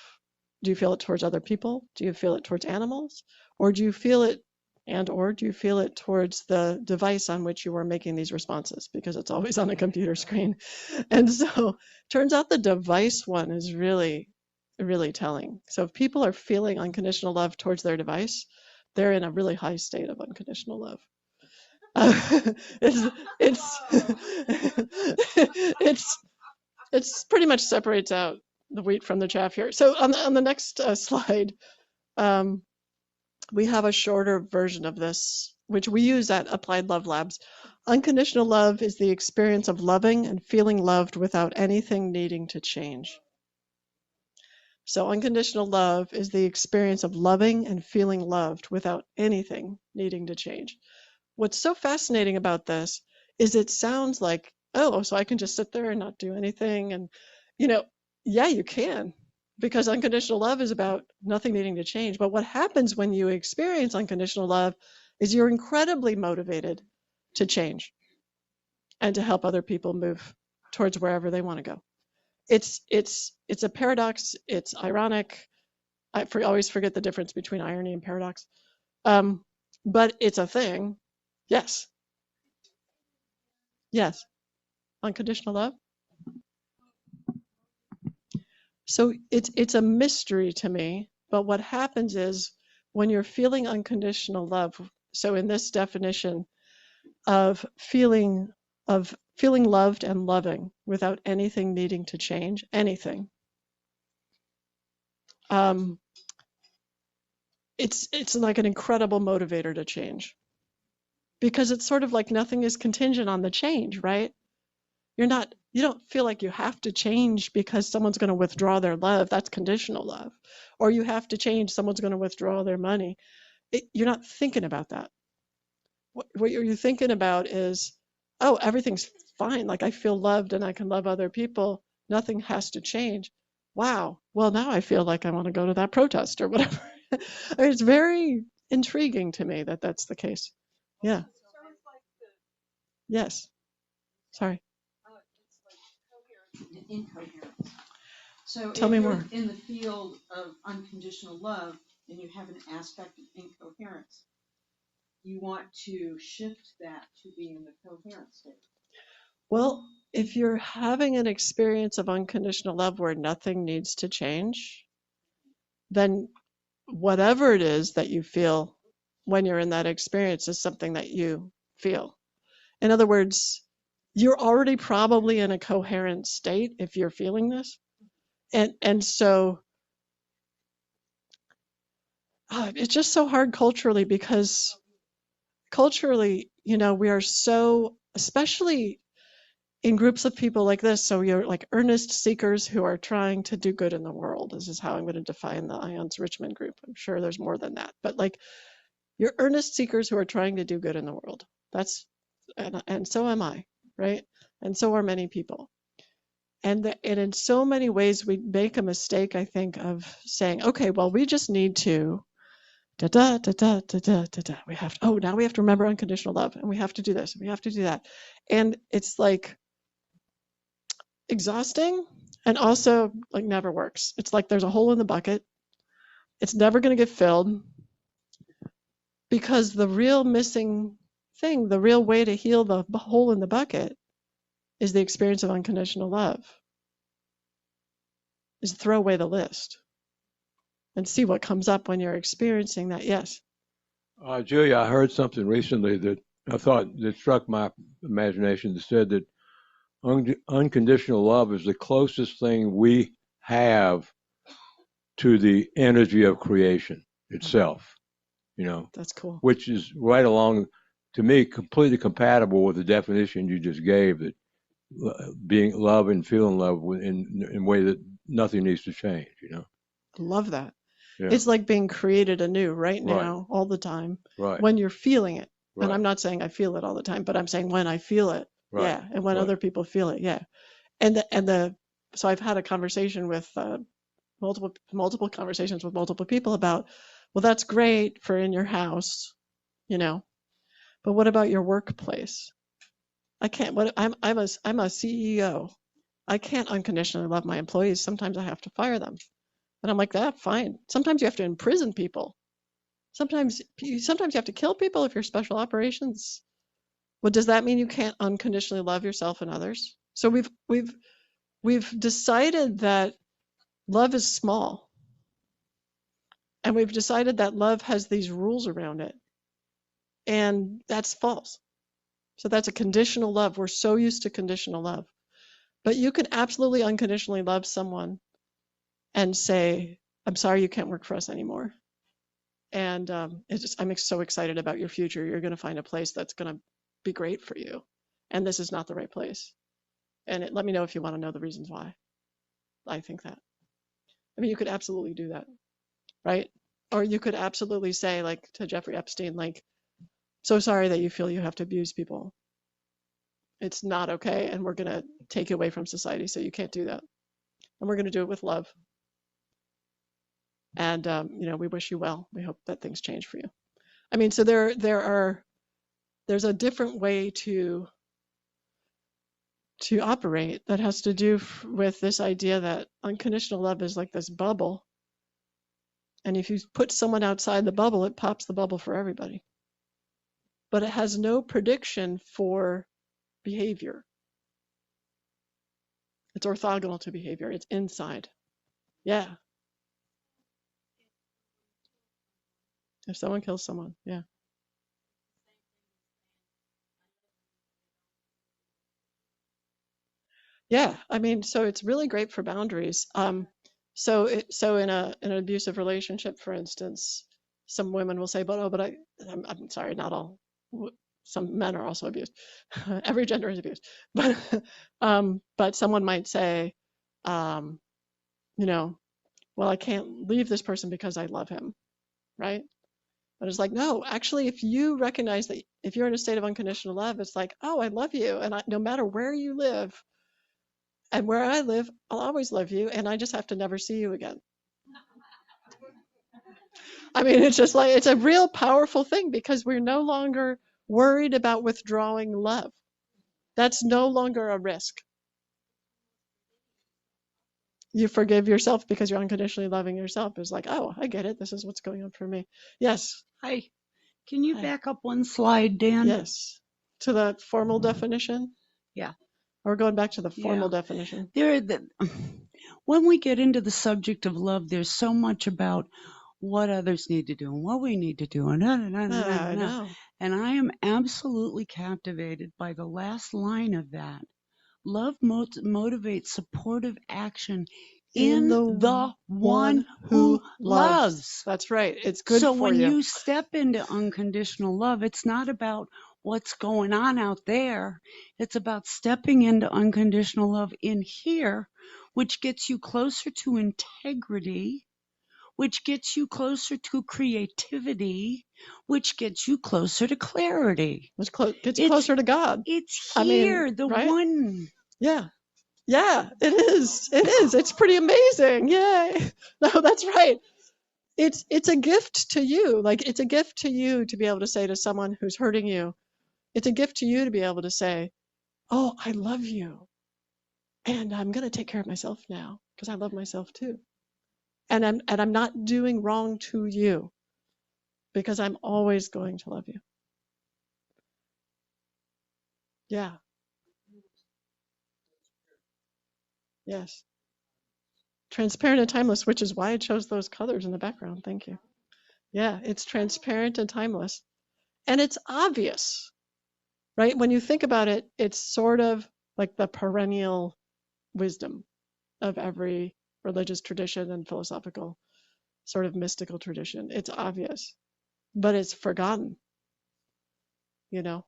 Do you feel it towards other people? Do you feel it towards animals? Or do you feel it towards the device on which you are making these responses? Because it's always on a computer screen. And so turns out the device one is really, really telling. So if people are feeling unconditional love towards their device, they're in a really high state of unconditional love. It's pretty much separates out the wheat from the chaff here. So on the next slide, we have a shorter version of this, which we use at Applied Love Labs. Unconditional love is the experience of loving and feeling loved without anything needing to change. So unconditional love is the experience of loving and feeling loved without anything needing to change. What's so fascinating about this is it sounds like, oh, so I can just sit there and not do anything. And, yeah, you can, because unconditional love is about nothing needing to change. But what happens when you experience unconditional love is you're incredibly motivated to change and to help other people move towards wherever they want to go. It's a paradox. It's ironic. I always forget the difference between irony and paradox. but it's a thing. Yes. Yes. Unconditional love. So it's a mystery to me, but what happens is when you're feeling unconditional love, so in this definition of feeling loved and loving without anything needing to change, anything. It's like an incredible motivator to change. Because it's sort of like nothing is contingent on the change, right? You don't feel like you have to change because someone's going to withdraw their love. That's conditional love. Or you have to change, someone's going to withdraw their money. You're not thinking about that. What you're thinking about is, oh, everything's fine. Like I feel loved and I can love other people. Nothing has to change. Wow. Well, now I feel like I want to go to that protest or whatever. I mean, it's very intriguing to me that that's the case. Yeah. Yes. Sorry. It's like coherence and incoherence. So Tell if me you're more. in the field of unconditional love and you have an aspect of incoherence, you want to shift that to be in the coherent state. Well, if you're having an experience of unconditional love where nothing needs to change, then whatever it is that you feel when you're in that experience is something that you feel. In other words, you're already probably in a coherent state if you're feeling this. And so it's just so hard culturally because culturally, we are so, especially in groups of people like this, so you're like earnest seekers who are trying to do good in the world. This is how I'm going to define the IONS Richmond group. I'm sure there's more than that, but like you're earnest seekers who are trying to do good in the world. And so am I, right? And so are many people. And in so many ways, we make a mistake, I think, of saying, okay, well, we just need to da da da da da da da da. Now we have to remember unconditional love, and we have to do this, and we have to do that. And it's like exhausting and also like never works. It's like there's a hole in the bucket. It's never going to get filled because the real missing thing, the real way to heal the hole in the bucket is the experience of unconditional love. Is throw away the list and see what comes up when you're experiencing that. Yes. Julia, I heard something recently that I thought that struck my imagination that said that unconditional love is the closest thing we have to the energy of creation itself, That's cool. which is right along, to me, completely compatible with the definition you just gave, that being love and feeling love in a way that nothing needs to change, Love that. Yeah. It's like being created anew right Right. now, all the time, Right. when you're feeling it. Right. And I'm not saying I feel it all the time, but I'm saying when I feel it, Right. yeah, and when Right. other people feel it, yeah. So I've had a conversation with multiple conversations with multiple people about, well, that's great for in your house, but what about your workplace? I can't. I'm a CEO. I can't unconditionally love my employees. Sometimes I have to fire them, and I'm like, that fine. Sometimes you have to imprison people. Sometimes you have to kill people if you're special operations. Well, does that mean you can't unconditionally love yourself and others? So we've decided that love is small, and we've decided that love has these rules around it, and that's false. So that's a conditional love. We're so used to conditional love, but you can absolutely unconditionally love someone and say, "I'm sorry, you can't work for us anymore." And I'm so excited about your future. You're going to find a place that's going to be great for you, and this is not the right place. And let me know if you want to know the reasons why. I think that. I mean, you could absolutely do that, right? Or you could absolutely say, like to Jeffrey Epstein, like, "So sorry that you feel you have to abuse people. It's not okay, and we're going to take you away from society, so you can't do that. And we're going to do it with love. And we wish you well. We hope that things change for you." I mean, so there's a different way to operate that has to do with this idea that unconditional love is like this bubble, and if you put someone outside the bubble, it pops the bubble for everybody. but it has no prediction for behavior. It's orthogonal to behavior. It's inside. Yeah. If someone kills someone, yeah. Yeah, I mean, so it's really great for boundaries. So in an abusive relationship, for instance, some women will say, I'm sorry, not all. Some men are also abused. Every gender is abused. But someone might say, um, you know, well, I can't leave this person because I love him, right? But it's like, no, actually, if you recognize that if you're in a state of unconditional love, it's like, oh, I love you, and no matter where you live. And where I live, I'll always love you, and I just have to never see you again. I mean, it's just like, it's a real powerful thing because we're no longer worried about withdrawing love. That's no longer a risk. You forgive yourself because you're unconditionally loving yourself. It's like, oh, I get it. This is what's going on for me. Yes. Hi. Can you Hi. back up one slide, Dan? Yes. To the formal definition? Yeah. Or going back to the formal Yeah. definition? When we get into the subject of love, there's so much about what others need to do and what we need to do. And I know. And I am absolutely captivated by the last line of that. Love motivates supportive action in the one who loves. That's right. It's good So for when you. you step into unconditional love, it's not about what's going on out there. It's about stepping into unconditional love in here, which gets you closer to integrity, which gets you closer to creativity, which gets you closer to clarity. Which gets you closer to God. It's here, right? one. Yeah. Yeah, it is. It is. It's pretty amazing. Yay. No, that's right. It's a gift to you. Like, it's a gift to you to be able to say to someone who's hurting you, it's a gift to you to be able to say, oh, I love you. And I'm going to take care of myself now because I love myself too. And I'm not doing wrong to you because I'm always going to love you. Yeah. Yes. Transparent and timeless, which is why I chose those colors in the background. Thank you. Yeah, it's transparent and timeless. And it's obvious, right? When you think about it, it's sort of like the perennial wisdom of every religious tradition and philosophical sort of mystical tradition. It's obvious, but it's forgotten, you know?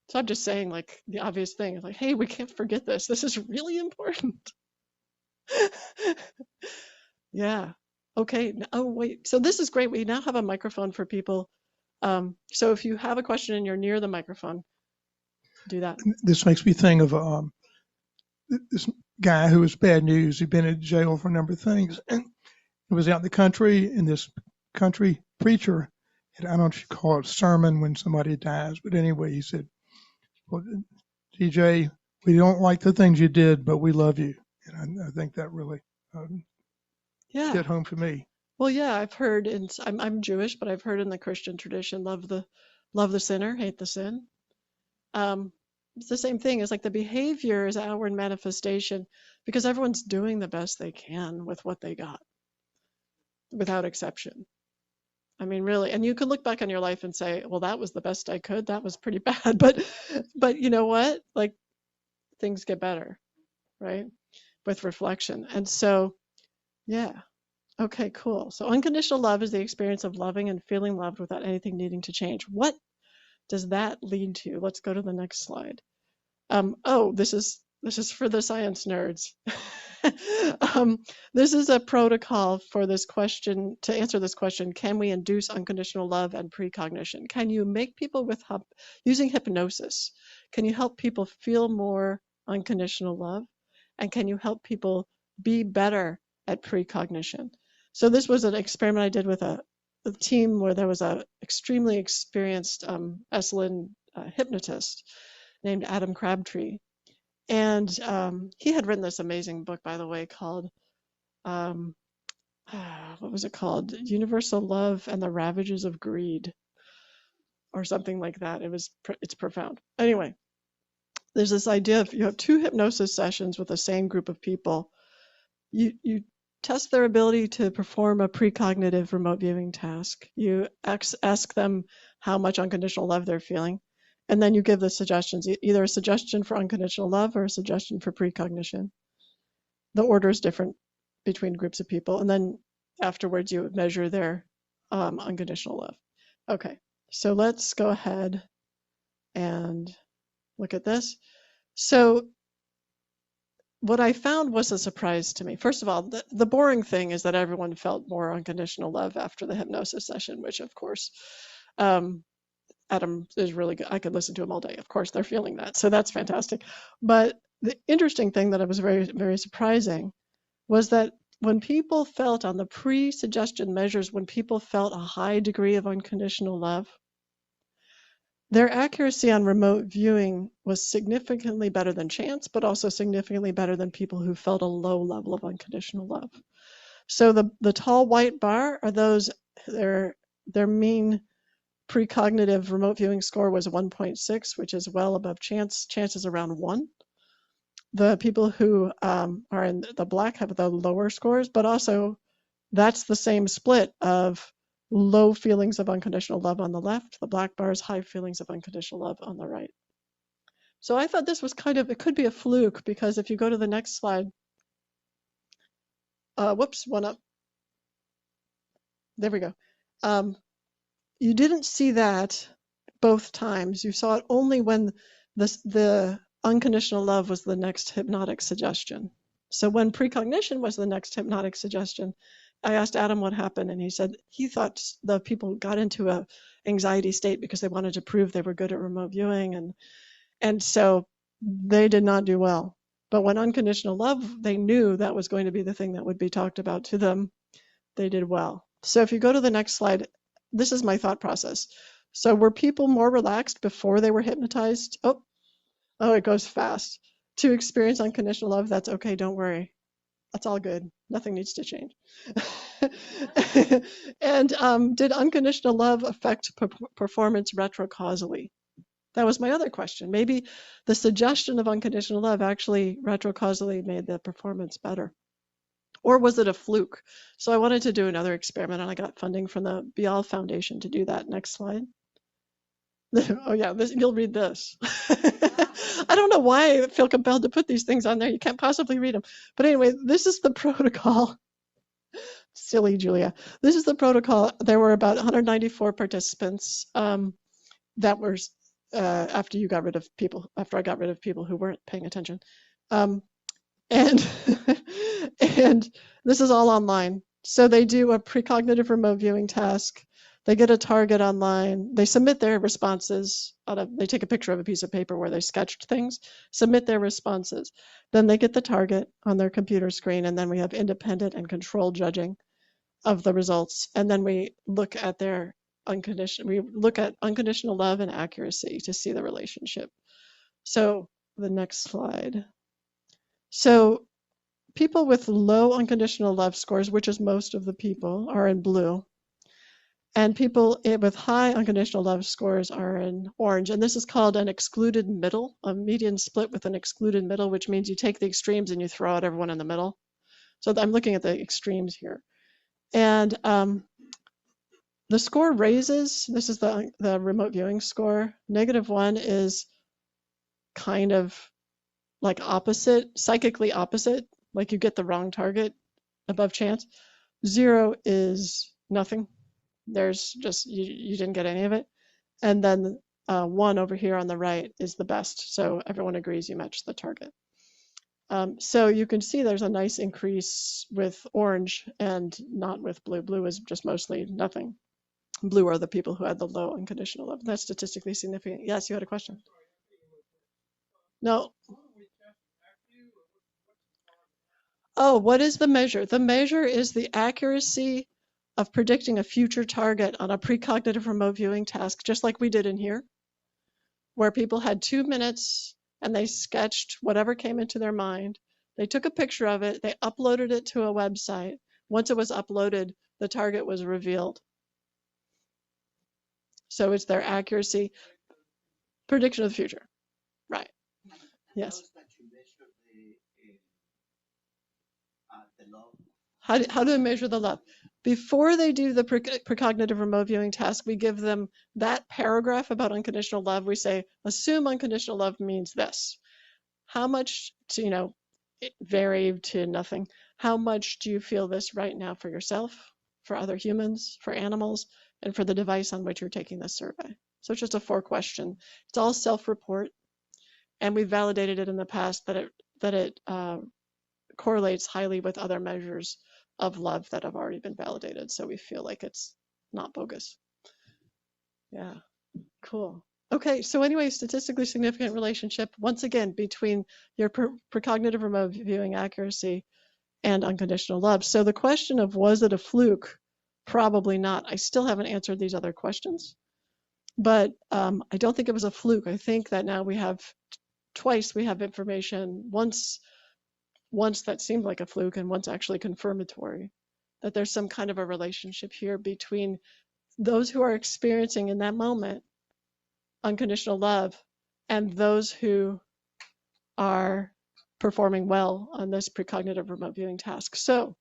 So I'm just saying, like, the obvious thing is like, hey, we can't forget this. This is really important. Yeah. Okay. Oh, wait. So this is great. We now have a microphone for people. So if you have a question and you're near the microphone, do that. This makes me think of this guy who was bad news. He'd been in jail for a number of things, and he was out in the country, and this country preacher, and I don't know if you call it a sermon when somebody dies, but anyway, he said, well, DJ, we don't like the things you did, but we love you. And I think that really hit home for me. Well, yeah, I've heard, I'm Jewish, but I've heard in the Christian tradition, love the sinner, hate the sin. It's the same thing. It's like the behavior is outward manifestation because everyone's doing the best they can with what they got, without exception. I mean, really, and you could look back on your life and say, well, that was the best I could. That was pretty bad. But you know what? Like, things get better, right? With reflection. And so, yeah. Okay, cool. So unconditional love is the experience of loving and feeling loved without anything needing to change. What does that lead to? Let's go to the next slide. This is for the science nerds. This is a protocol for this question, to answer this question: can we induce unconditional love and precognition? Can you make people using hypnosis? Can you help people feel more unconditional love? And can you help people be better at precognition? So this was an experiment I did with a team where there was a extremely experienced Esalen hypnotist named Adam Crabtree. And he had written this amazing book, by the way, called, what was it called? Universal Love and the Ravages of Greed. or something like that. It's profound. Anyway, there's this idea of you have 2 hypnosis sessions with the same group of people. You test their ability to perform a precognitive remote viewing task. You ask them how much unconditional love they're feeling, and then you give the suggestions, either a suggestion for unconditional love or a suggestion for precognition. The order is different between groups of people, and then afterwards you measure their unconditional love. Okay, so let's go ahead and look at this. So what I found was a surprise to me. First of all, the boring thing is that everyone felt more unconditional love after the hypnosis session, which of course, Adam is really good. I could listen to him all day. Of course, they're feeling that. So that's fantastic. But the interesting thing that was very, very surprising was that when people felt on the pre-suggestion measures, when people felt a high degree of unconditional love, their accuracy on remote viewing was significantly better than chance, but also significantly better than people who felt a low level of unconditional love. So the tall white bar are those, their mean precognitive remote viewing score was 1.6, which is well above chance. Chance is around 1. The people who are in the black have the lower scores, but also that's the same split of low feelings of unconditional love on the left, the black bars, high feelings of unconditional love on the right. So I thought this was it could be a fluke, because if you go to the next slide, whoops, one up. There we go. You didn't see that both times. You saw it only when the unconditional love was the next hypnotic suggestion. So when precognition was the next hypnotic suggestion, I asked Adam what happened, and he said he thought the people got into a anxiety state because they wanted to prove they were good at remote viewing, and so they did not do well. But when unconditional love, they knew that was going to be the thing that would be talked about to them, they did well. So if you go to the next slide, this is my thought process. So were people more relaxed before they were hypnotized? Oh, it goes fast. To experience unconditional love, that's okay, don't worry. That's all good. Nothing needs to change. And did unconditional love affect performance retrocausally? That was my other question. Maybe the suggestion of unconditional love actually retrocausally made the performance better. Or was it a fluke? So I wanted to do another experiment, and I got funding from the Bial Foundation to do that. Next slide. Oh yeah, you'll read this. I don't know why I feel compelled to put these things on there. You can't possibly read them. But anyway, this is the protocol. Silly Julia. This is the protocol. There were about 194 participants that were after I got rid of people who weren't paying attention. And and this is all online. So they do a precognitive remote viewing task. They get a target online. They submit their responses. They take a picture of a piece of paper where they sketched things, submit their responses. Then they get the target on their computer screen, and then we have independent and controlled judging of the results. And then we look at unconditional love and accuracy to see the relationship. So the next slide. So people with low unconditional love scores, which is most of the people, are in blue. And people with high unconditional love scores are in orange. And this is called an excluded middle, a median split with an excluded middle, which means you take the extremes and you throw out everyone in the middle. So I'm looking at the extremes here. And the score raises. This is the remote viewing score. -1 is kind of like opposite, psychically opposite, like you get the wrong target above chance. 0 is nothing. There's just, you didn't get any of it. And then 1 over here on the right is the best. So everyone agrees you match the target. So you can see there's a nice increase with orange and not with blue. Blue is just mostly nothing. Blue are the people who had the low unconditional love. That's statistically significant. Yes, you had a question. No. Oh, what is the measure? The measure is the accuracy of predicting a future target on a precognitive remote viewing task, just like we did in here, where people had 2 minutes and they sketched whatever came into their mind. They took a picture of it, they uploaded it to a website. Once it was uploaded, the target was revealed. So it's their accuracy, prediction of the future. Right. Yes. How is that you measure the love? How do they measure the love? Before they do the precognitive remote viewing task, we give them that paragraph about unconditional love. We say, assume unconditional love means this. How much, it varied to nothing. How much do you feel this right now for yourself, for other humans, for animals, and for the device on which you're taking this survey? So it's just a 4-question. It's all self-report, and we've validated it in the past that it correlates highly with other measures of love that have already been validated. So we feel like it's not bogus. Yeah, cool. Okay, so anyway, statistically significant relationship, once again, between your precognitive remote viewing accuracy and unconditional love. So the question of was it a fluke? Probably not. I still haven't answered these other questions, but I don't think it was a fluke. I think that now we have twice we have information, once that seemed like a fluke and once actually confirmatory, that there's some kind of a relationship here between those who are experiencing in that moment unconditional love and those who are performing well on this precognitive remote viewing task. So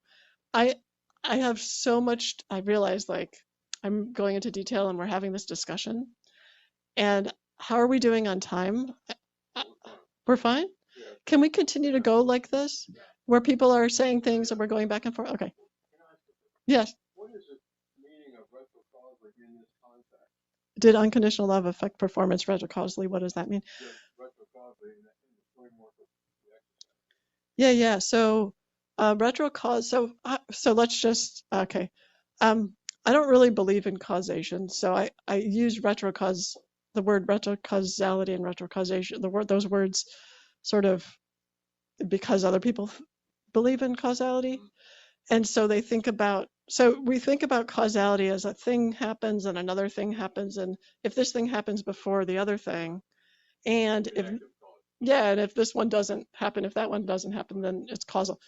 I have so much, I realize like I'm going into detail and we're having this discussion. And how are we doing on time? We're fine? Can we continue to go like this, where people are saying things and we're going back and forth? Okay. Yes. What is the meaning of retrocausally in this context? Did unconditional love affect performance retrocausally? What does that mean? Retrocausally in the framework of the exercise. Yeah. So retrocause. So let's just okay. I don't really believe in causation, so I use retrocause, the word retrocausality and retrocausation. Those words, sort of, because other people believe in causality, and so they think about. So we think about causality as a thing happens and another thing happens, and if this thing happens before the other thing, and if this one doesn't happen, if that one doesn't happen, then it's causal.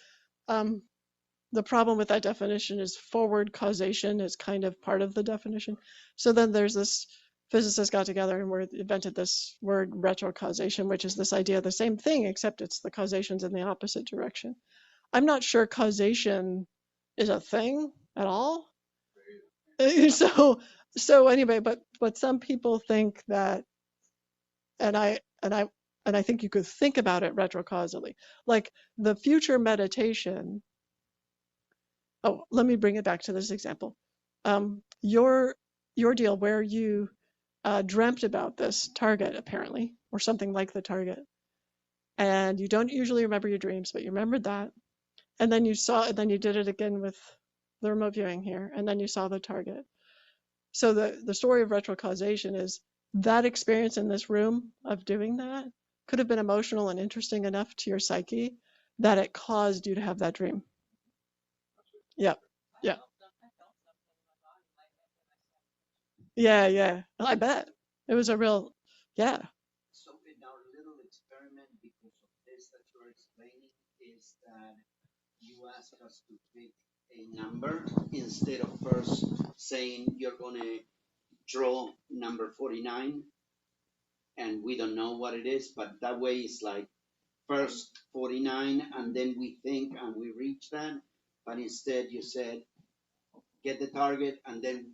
The problem with that definition is forward causation is kind of part of the definition. So then there's this physicists got together and invented this word retrocausation, which is this idea of the same thing, except it's the causation's in the opposite direction. I'm not sure causation is a thing at all. So anyway, but some people think that, and I think you could think about it retrocausally, like the future meditation. Oh, let me bring it back to this example. Your deal where you dreamt about this target, apparently, or something like the target, and you don't usually remember your dreams, but you remembered that, and then you did it again with the remote viewing here, and then you saw the target. So the story of retrocausation is that experience in this room of doing that could have been emotional and interesting enough to your psyche that it caused you to have that dream. Yeah. I bet. It was a real, yeah. So in our little experiment, because of this that you're explaining, is that you ask us to pick a number instead of first saying you're going to draw number 49 and we don't know what it is, but that way it's like first 49 and then we think and we reach that, but instead you said get the target and then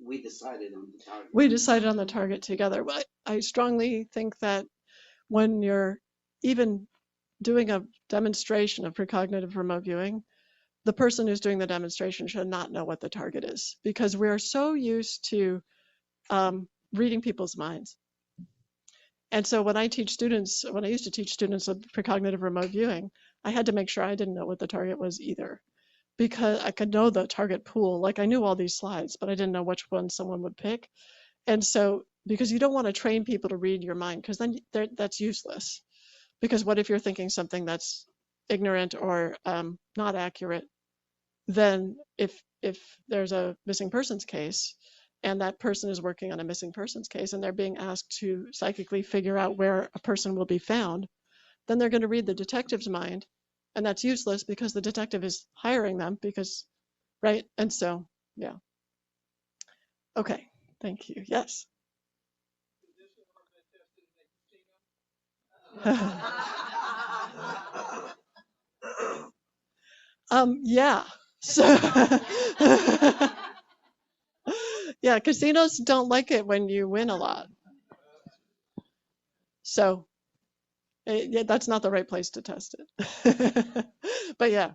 we decided on the target. We decided on the target together. But I strongly think that when you're even doing a demonstration of precognitive remote viewing, the person who's doing the demonstration should not know what the target is, because we're so used to reading people's minds. And so when I used to teach students of precognitive remote viewing, I had to make sure I didn't know what the target was either, because I could know the target pool. Like I knew all these slides, but I didn't know which one someone would pick. And so, because you don't want to train people to read your mind, because then that's useless. Because what if you're thinking something that's ignorant or not accurate? Then if there's a missing persons case, and that person is working on a missing persons case, and they're being asked to psychically figure out where a person will be found, then they're going to read the detective's mind, and that's useless because the detective is hiring them, right? And so, yeah. Okay, Thank you. Yes. Yeah. So, yeah, casinos don't like it when you win a lot. So, yeah, that's not the right place to test it. But yeah,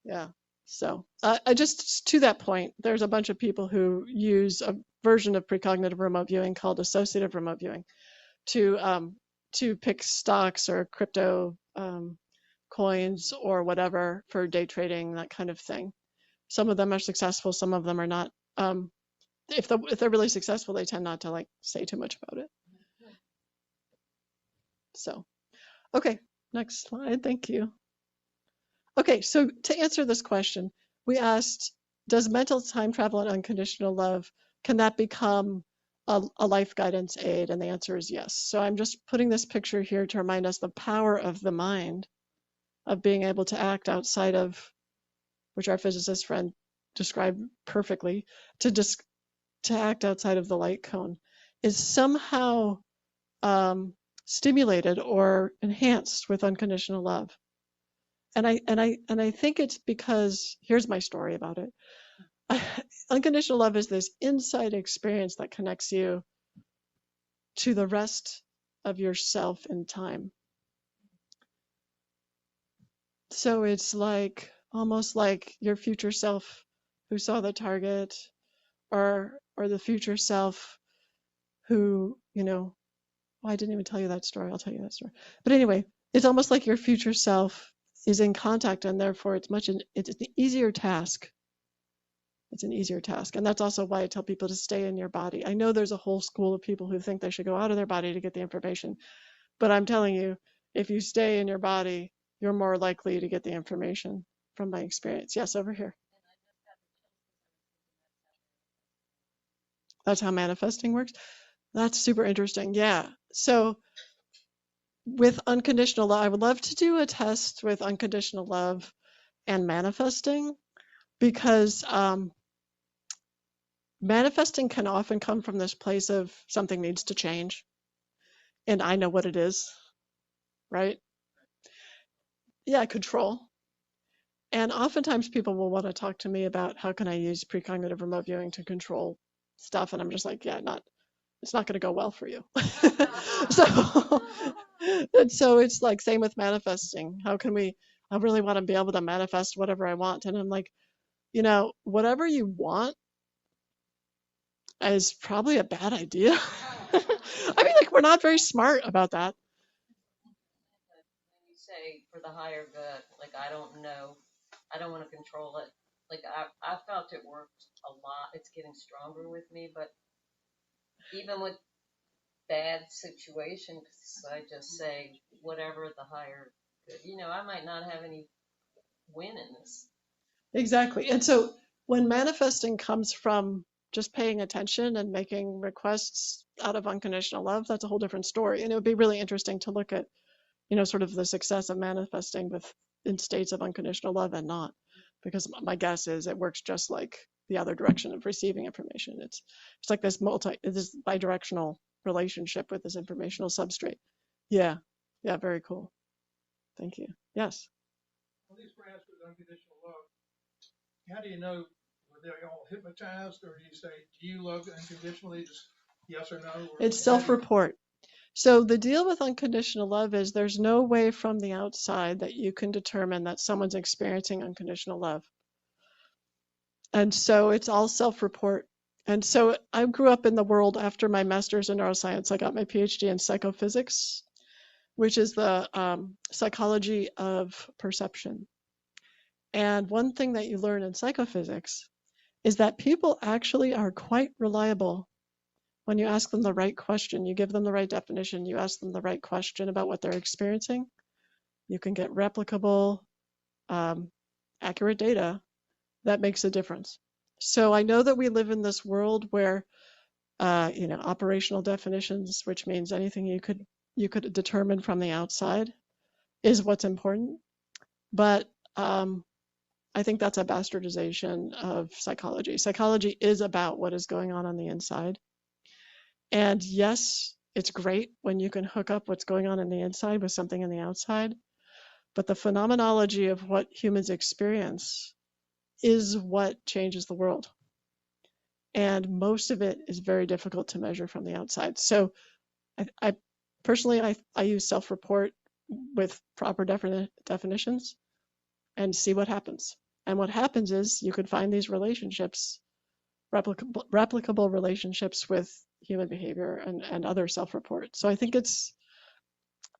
yeah. So, I just to that point, there's a bunch of people who use a version of precognitive remote viewing called associative remote viewing to pick stocks or crypto coins or whatever for day trading, that kind of thing. Some of them are successful, some of them are not. If they're really successful, they tend not to like say too much about it. So, okay, next slide. Thank you. Okay, so to answer this question, we asked, does mental time travel and unconditional love, can that become a life guidance aid? And the answer is yes. So I'm just putting this picture here to remind us the power of the mind, of being able to act outside of, which our physicist friend described perfectly, to act outside of the light cone, is somehow stimulated or enhanced with unconditional love. And I think it's because, here's my story about it. Unconditional love is this inside experience that connects you to the rest of yourself in time. So it's like almost like your future self who saw the target, or the future self who, I didn't even tell you that story. I'll tell you that story. But anyway, it's almost like your future self is in contact, and therefore it's an easier task. It's an easier task. And that's also why I tell people to stay in your body. I know there's a whole school of people who think they should go out of their body to get the information. But I'm telling you, if you stay in your body, you're more likely to get the information, from my experience. Yes, over here. That's how manifesting works. That's super interesting. Yeah. So with unconditional love, I would love to do a test with unconditional love and manifesting, because manifesting can often come from this place of something needs to change, and I know what it is, right? Yeah, control. And oftentimes people will want to talk to me about how can I use precognitive remote viewing to control stuff, and I'm just like, yeah, it's not going to go well for you. So, and so it's like same with manifesting. I really want to be able to manifest whatever I want, and I'm like, whatever you want is probably a bad idea. I mean, like, we're not very smart about that. When you say for the higher good, like I don't know, I don't want to control it. Like I felt it worked a lot. It's getting stronger with me, but even with bad situations, I just say whatever the higher good. I might not have any win in this. Exactly. And so when manifesting comes from just paying attention and making requests out of unconditional love, that's a whole different story. And it would be really interesting to look at, sort of the success of manifesting in states of unconditional love and not, because my guess is it works just like the other direction of receiving information. It's like this bidirectional relationship with this informational substrate. Yeah. Yeah. Very cool. Thank you. Yes. Well, these grants with unconditional love, how do you know were they all hypnotized, or do you say, do you love unconditionally, just yes or no? It's self-report. So the deal with unconditional love is there's no way from the outside that you can determine that someone's experiencing unconditional love. And so it's all self-report. And so I grew up in the world after my master's in neuroscience. I got my PhD in psychophysics, which is the psychology of perception. And one thing that you learn in psychophysics is that people actually are quite reliable when you ask them the right question. You give them the right definition, you ask them the right question about what they're experiencing, you can get replicable, accurate data that makes a difference. So I know that we live in this world where, operational definitions, which means anything you could determine from the outside, is what's important. But I think that's a bastardization of psychology. Psychology is about what is going on the inside. And yes, it's great when you can hook up what's going on in the inside with something in the outside, but the phenomenology of what humans experience is what changes the world. And most of it is very difficult to measure from the outside. So I personally, I use self-report with proper definitions and see what happens. And what happens is you can find these relationships, replicable relationships with human behavior and other self-report. So I think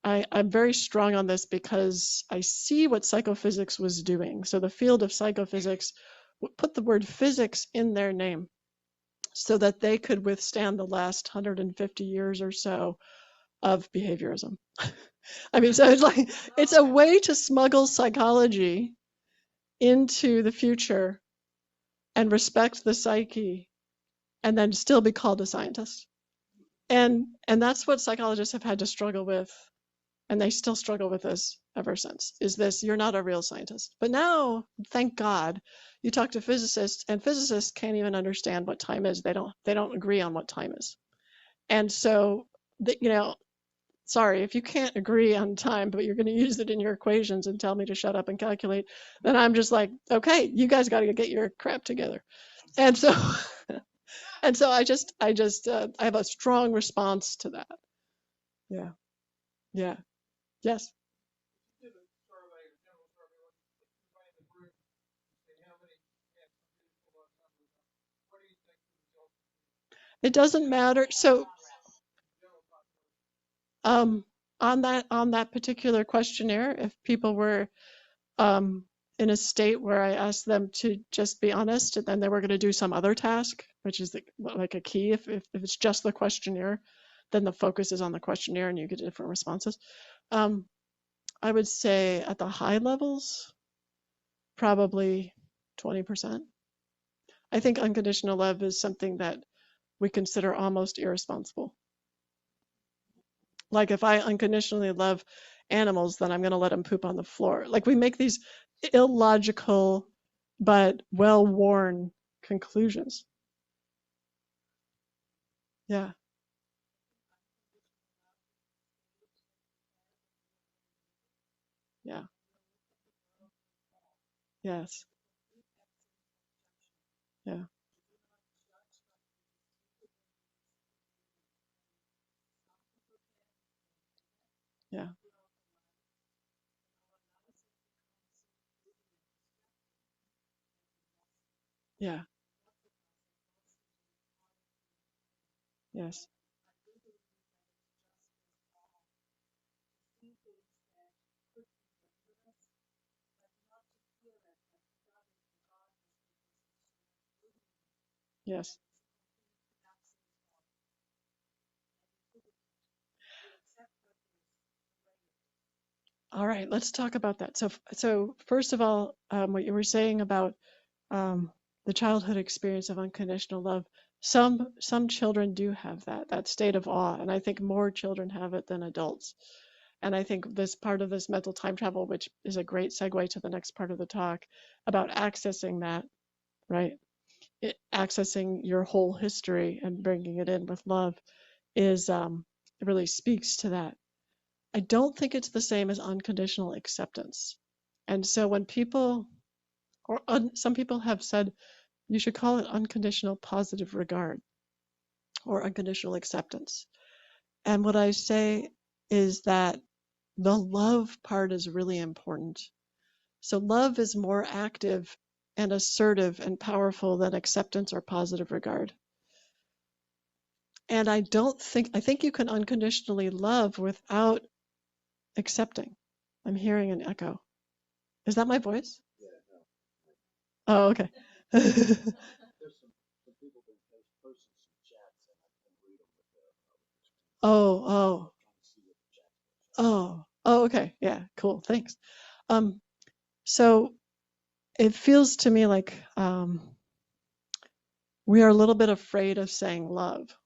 I'm very strong on this because I see what psychophysics was doing. So the field of psychophysics put the word physics in their name so that they could withstand the last 150 years or so of behaviorism. I mean, so it's a way to smuggle psychology into the future and respect the psyche and then still be called a scientist. And that's what psychologists have had to struggle with, and they still struggle with this ever since, is this: you're not a real scientist. But now, thank God, you talk to physicists, and physicists can't even understand what time is. They don't agree on what time is. And so, sorry, if you can't agree on time, but you're going to use it in your equations and tell me to shut up and calculate, then I'm just like, okay, you guys got to get your crap together. And so, and so I have a strong response to that. Yeah. Yeah. Yes. It doesn't matter. So, on that particular questionnaire, if people were um, in a state where I asked them to just be honest, and then they were going to do some other task, which is like a key. If it's just the questionnaire, then the focus is on the questionnaire, and you get different responses. I would say at the high levels, probably 20%. I think unconditional love is something that we consider almost irresponsible. Like if I unconditionally love animals, then I'm going to let them poop on the floor. Like we make these illogical but well-worn conclusions. Yeah. Yeah. Yes. Yeah. Yeah. Yeah. Yes. Yes. All right, let's talk about that. So first of all, what you were saying about the childhood experience of unconditional love. Some children do have that state of awe, and I think more children have it than adults. And I think this part of this mental time travel, which is a great segue to the next part of the talk about accessing that, right? Accessing your whole history and bringing it in with love is it really speaks to that. I don't think it's the same as unconditional acceptance. And so when people, or some people have said, you should call it unconditional positive regard or unconditional acceptance. And what I say is that the love part is really important. So love is more active and assertive and powerful than acceptance or positive regard. And I think you can unconditionally love without accepting. I'm hearing an echo. Is that my voice? Oh, okay. Oh, oh, oh, okay. Yeah, cool. Thanks. Um, so it feels to me like we are a little bit afraid of saying love.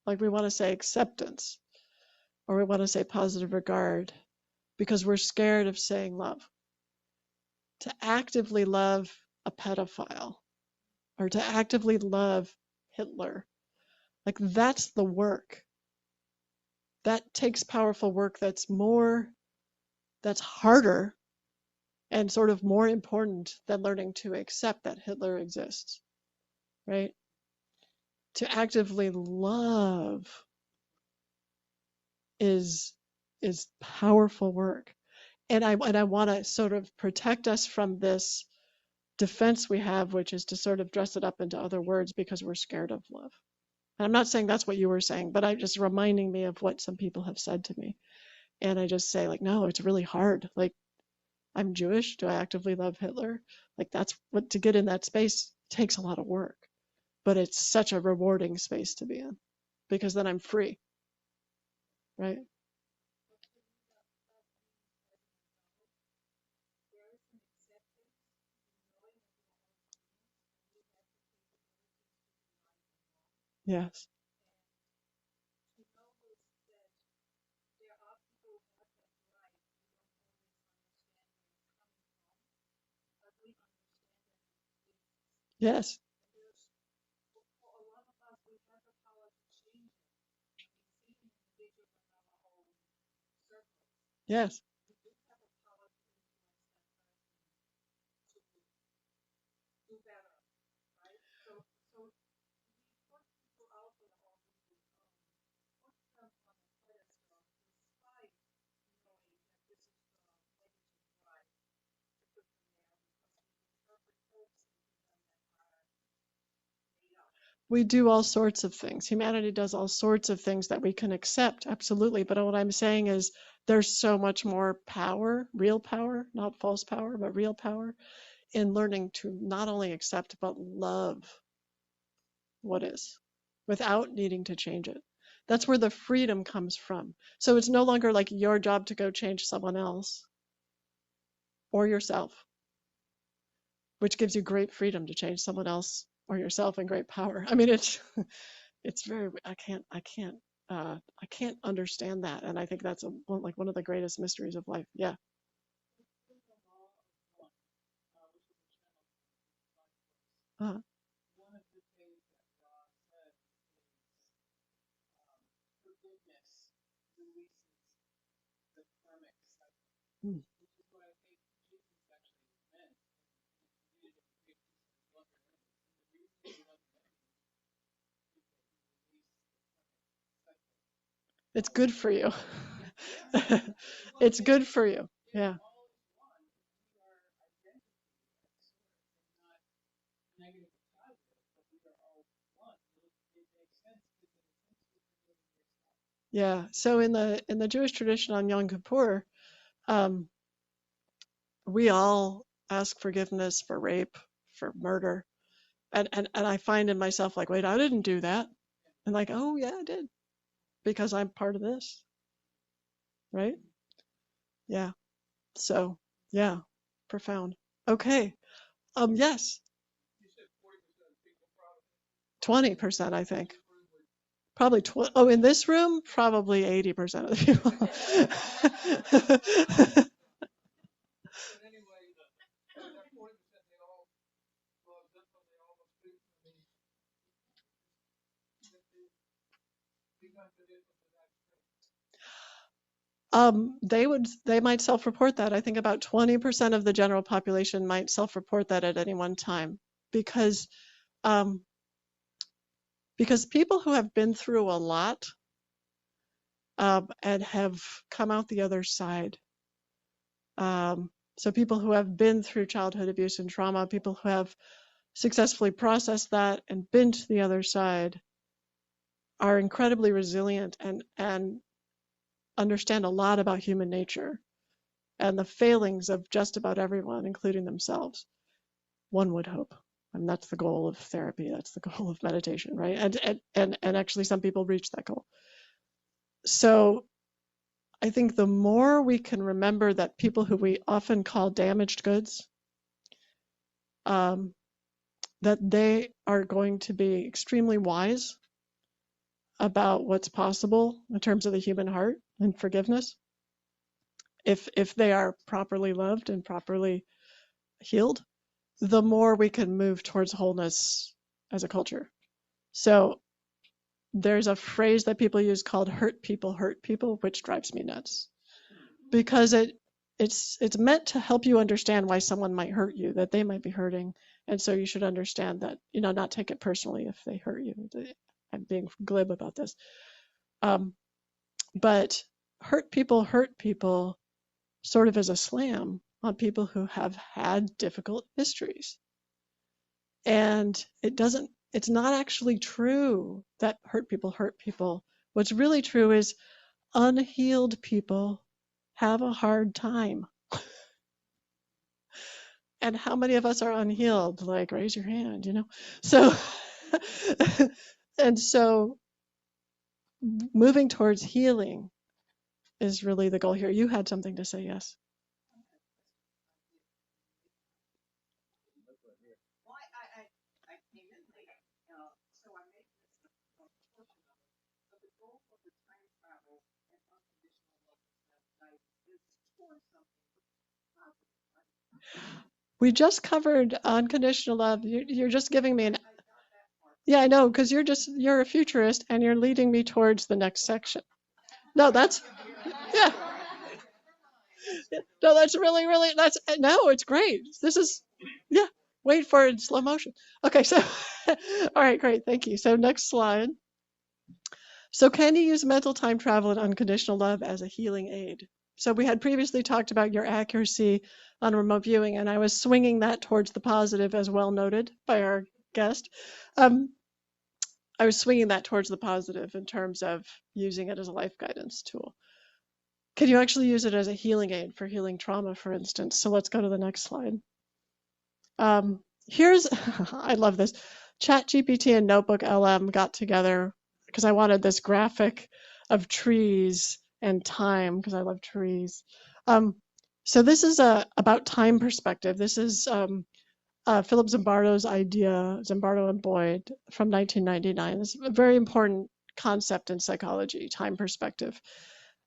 Like we want to say acceptance or we want to say positive regard because we're scared of saying love. To actively love a pedophile or to actively love Hitler, Like that's the work. That takes powerful work that's harder and sort of more important than learning to accept that Hitler exists, right? To actively love is powerful work. And I want to sort of protect us from this defense we have, which is to sort of dress it up into other words because we're scared of love. And I'm not saying that's what you were saying, but I'm just reminding me of what some people have said to me. And I just say, like, no, it's really hard. Like, I'm Jewish. Do I actively love Hitler? Like, that's what, to get in that space takes a lot of work. But it's such a rewarding space to be in because then I'm free, right? Yes. Yes. Yes. We do all sorts of things. Humanity does all sorts of things that we can accept, absolutely. But what I'm saying is there's so much more power, real power, not false power, but real power in learning to not only accept but love what is without needing to change it. That's where the freedom comes from. So it's no longer like your job to go change someone else or yourself, which gives you great freedom to change someone else or yourself and great power. I mean, it's very, I can't understand that. And I think that's one of the greatest mysteries of life. Yeah. Uh, One of the things that God said is forgiveness releases the karmic cycle, mm, which is what I think Jesus actually meant. He needed to forgive his loved enemies. And the reason he loved enemies is that he released the karmic cycle. it's good for you. Yeah. It's good for you. Yeah. All is one. We are identity as source and not negative or positive, but we are all one. It makes sense because in a sense you're forgiving yourself. Yeah. So in the Jewish tradition on Yom Kippur, um, we all ask forgiveness for rape, for murder. And I find in myself like, wait, I didn't do that. And like, oh yeah, I did. Because I'm part of this. Right? Yeah. So yeah. Profound. Okay. Yes. You said 40% of people probably 20%, I think. Probably in this room, probably 80% of the people. But anyway, that 40% they all love different. They all must be. I mean, sometimes it is They might self-report that. I think about 20% of the general population might self-report that at any one time because um, people who have been through a lot and have come out the other side. So people who have been through childhood abuse and trauma, people who have successfully processed that and been to the other side are incredibly resilient and understand a lot about human nature and the failings of just about everyone, including themselves. One would hope. And that's the goal of therapy. That's the goal of meditation, right? And actually some people reach that goal. So I think the more we can remember that people who we often call damaged goods, that they are going to be extremely wise about what's possible in terms of the human heart and forgiveness, if they are properly loved and properly healed, the more we can move towards wholeness as a culture. So there's a phrase that people use called hurt people, which drives me nuts. Because it's meant to help you understand why someone might hurt you, that they might be hurting. And so you should understand that, not take it personally if they hurt you. I'm being glib about this. But hurt people sort of as a slam on people who have had difficult histories. And it's not actually true that hurt people. What's really true is unhealed people have a hard time. And how many of us are unhealed? Like, raise your hand, So, and so moving towards healing is really the goal here. You had something to say, yes? Well, I came in late, so I made this a portion of it. But the goal of the time travel and unconditional love is towards something positive, right? We just covered unconditional love. You're just giving me an. I got that part. Yeah, I know, because you're a futurist and you're leading me towards the next section. No, that's, yeah. No, that's really, no, it's great. This is, yeah, wait for it in slow motion. Okay, so, all right, great, thank you. So next slide. So can you use mental time travel and unconditional love as a healing aid? So we had previously talked about your accuracy on remote viewing, and I was swinging that towards the positive, as well noted by our guest. I was swinging that towards the positive in terms of using it as a life guidance tool. Can you actually use it as a healing aid for healing trauma, for instance? So let's go to the next slide. Here's, I love this. ChatGPT and Notebook LM got together because I wanted this graphic of trees and time, because I love trees. So this is about time perspective. This is Philip Zimbardo's idea, Zimbardo and Boyd, from 1999. It's a very important concept in psychology, time perspective.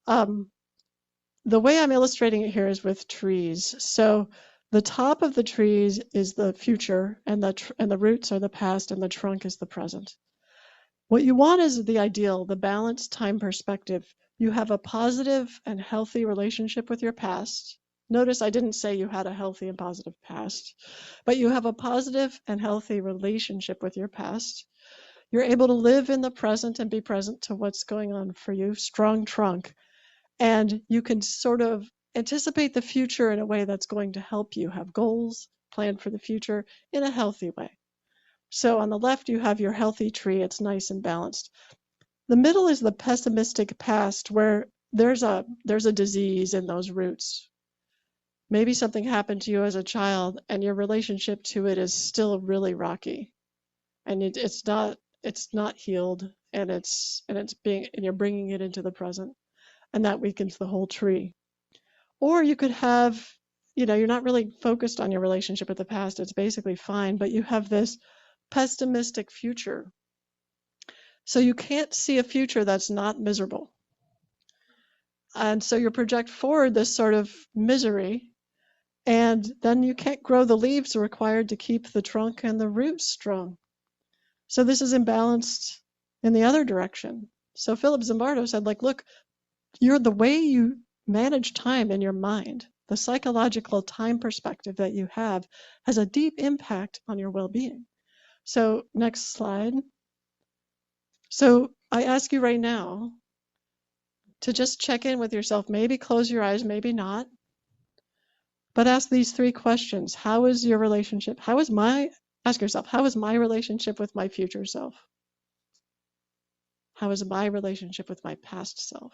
The way I'm illustrating it here is with trees. So the top of the trees is the future, and the roots are the past, and the trunk is the present. What you want is the ideal, the balanced time perspective. You have a positive and healthy relationship with your past. Notice I didn't say you had a healthy and positive past, but you have a positive and healthy relationship with your past. You're able to live in the present and be present to what's going on for you, strong trunk. And you can sort of anticipate the future in a way that's going to help you have goals, plan for the future in a healthy way. So on the left, you have your healthy tree. It's nice and balanced. The middle is the pessimistic past, where there's a disease in those roots. Maybe something happened to you as a child, and your relationship to it is still really rocky, and it's not healed, and you're bringing it into the present. And that weakens the whole tree. Or you could have, you're not really focused on your relationship with the past. It's basically fine, but you have this pessimistic future. So you can't see a future that's not miserable. And so you project forward this sort of misery, and then you can't grow the leaves required to keep the trunk and the roots strong. So this is imbalanced in the other direction. So Philip Zimbardo said, look, the way you manage time in your mind, the psychological time perspective that you have, has a deep impact on your well-being. So next slide. So I ask you right now to just check in with yourself. Maybe close your eyes, maybe not. But ask these three questions. How is your relationship? Ask yourself, how is my relationship with my future self? How is my relationship with my past self?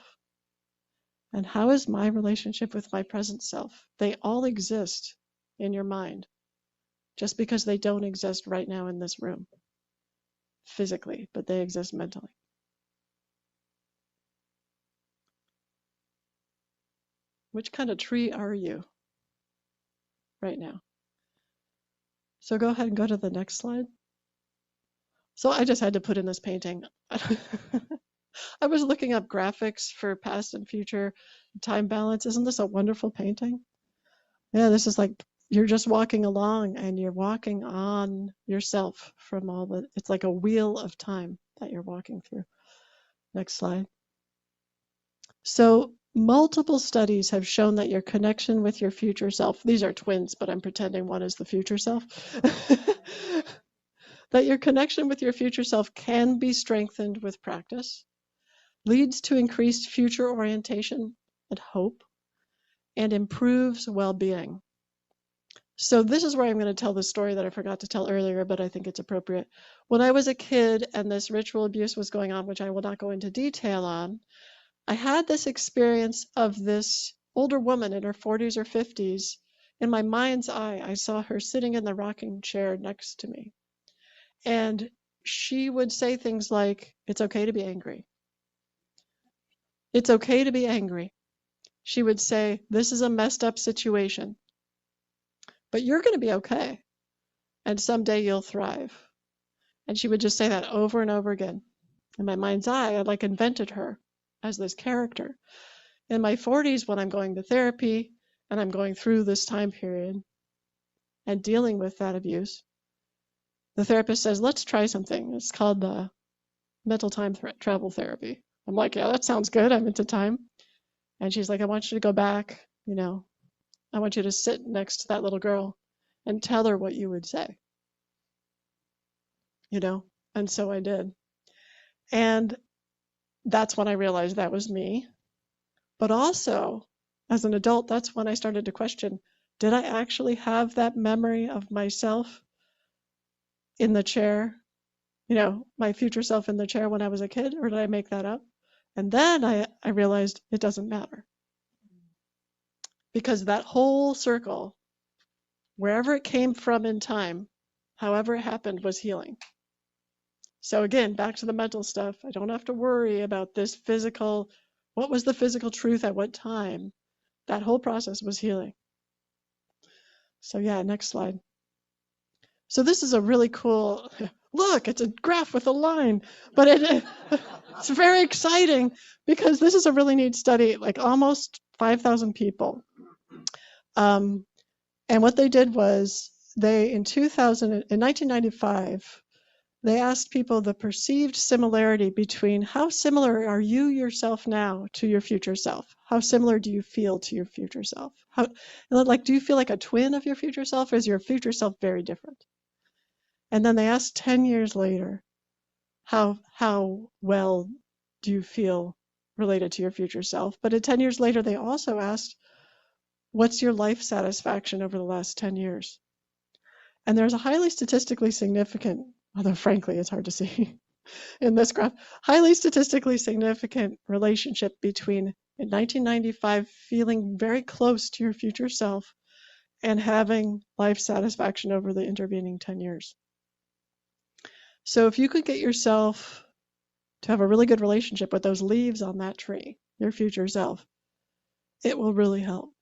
And how is my relationship with my present self? They all exist in your mind, just because they don't exist right now in this room, physically, but they exist mentally. Which kind of tree are you right now? So go ahead and go to the next slide. So I just had to put in this painting. I was looking up graphics for past and future time balance. Isn't this a wonderful painting? Yeah, this is like you're just walking along and you're walking on yourself from it's like a wheel of time that you're walking through. Next slide. So multiple studies have shown that your connection with your future self, these are twins, but I'm pretending one is the future self, that your connection with your future self can be strengthened with practice, leads to increased future orientation and hope, and improves well-being. So this is where I'm going to tell the story that I forgot to tell earlier, but I think it's appropriate. When I was a kid and this ritual abuse was going on, which I will not go into detail on, I had this experience of this older woman in her 40s or 50s. In my mind's eye, I saw her sitting in the rocking chair next to me. And she would say things like, "It's okay to be angry. It's okay to be angry." She would say, "This is a messed up situation, but you're going to be okay. And someday you'll thrive." And she would just say that over and over again. In my mind's eye, I like invented her as this character. In my 40s, when I'm going to therapy and I'm going through this time period and dealing with that abuse, the therapist says, "Let's try something." It's called mental time travel therapy. I'm like, "Yeah, that sounds good. I'm into time." And she's like, "I want you to go back, I want you to sit next to that little girl and tell her what you would say, And so I did. And that's when I realized that was me. But also, as an adult, that's when I started to question, did I actually have that memory of myself in the chair, my future self in the chair when I was a kid, or did I make that up? And then I realized it doesn't matter. Because that whole circle, wherever it came from in time, however it happened, was healing. So again, back to the mental stuff. I don't have to worry about this physical, what was the physical truth at what time? That whole process was healing. So yeah, next slide. So this is a really cool, look, it's a graph with a line, but it's very exciting because this is a really neat study, like almost 5,000 people. And what they did was in 1995, they asked people the perceived similarity between how similar are you yourself now to your future self? How similar do you feel to your future self? Do you feel like a twin of your future self, or is your future self very different? And then they asked 10 years later, how well do you feel related to your future self? But 10 years later, they also asked, what's your life satisfaction over the last 10 years? And there's a highly statistically significant, although frankly it's hard to see in this graph, highly statistically significant relationship between in 1995 feeling very close to your future self and having life satisfaction over the intervening 10 years. So if you could get yourself to have a really good relationship with those leaves on that tree, your future self, it will really help.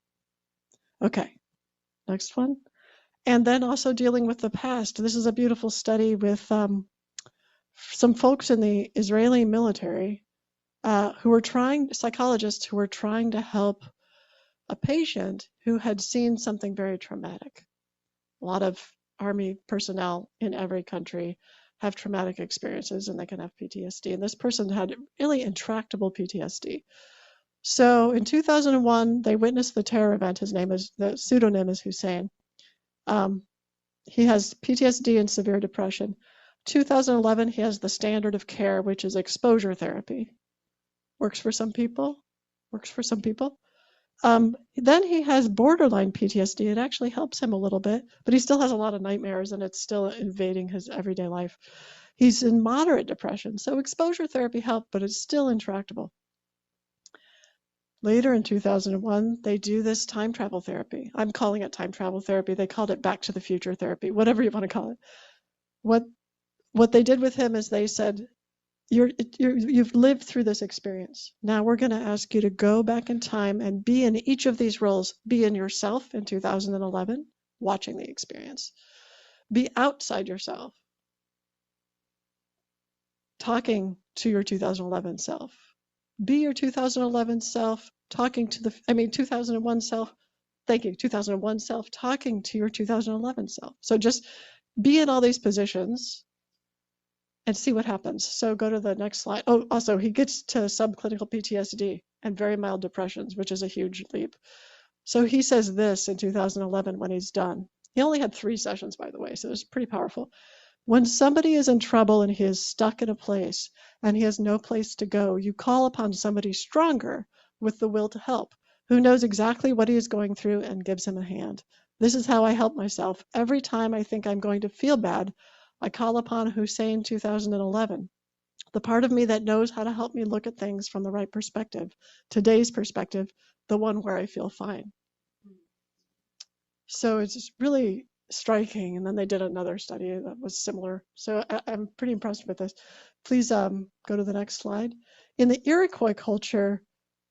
Okay, next one. And then also dealing with the past. This is a beautiful study with some folks in the Israeli military psychologists who were trying to help a patient who had seen something very traumatic. A lot of Army personnel in every country have traumatic experiences and they can have PTSD. And this person had really intractable PTSD. So in 2001, they witnessed the terror event. The pseudonym is Hussein. He has PTSD and severe depression. 2011, he has the standard of care, which is exposure therapy. Works for some people. Then he has borderline PTSD. It actually helps him a little bit, but he still has a lot of nightmares and it's still invading his everyday life. He's in moderate depression, so exposure therapy helped, but it's still intractable. Later in 2001, they do this time travel therapy. I'm calling it time travel therapy. They called it back to the future therapy, whatever you want to call it. What they did with him is they said, you've lived through this experience. Now we're going to ask you to go back in time and be in each of these roles. Be in yourself in 2011, watching the experience. Be outside yourself, talking to your 2011 self. Be your 2011 self, 2001 self. Thank you, 2001 self, talking to your 2011 self. So just be in all these positions and see what happens. So go to the next slide. Oh, also, he gets to subclinical PTSD and very mild depressions, which is a huge leap. So he says this in 2011 when he's done. He only had 3 sessions, by the way, so it's pretty powerful. When somebody is in trouble and he is stuck in a place and he has no place to go, you call upon somebody stronger with the will to help, who knows exactly what he is going through and gives him a hand. This is how I help myself. Every time I think I'm going to feel bad, I call upon Hussein 2011, the part of me that knows how to help me look at things from the right perspective, today's perspective, the one where I feel fine. So it's just really striking. And then they did another study that was similar. So I'm pretty impressed with this. Please go to the next slide. In the Iroquois culture,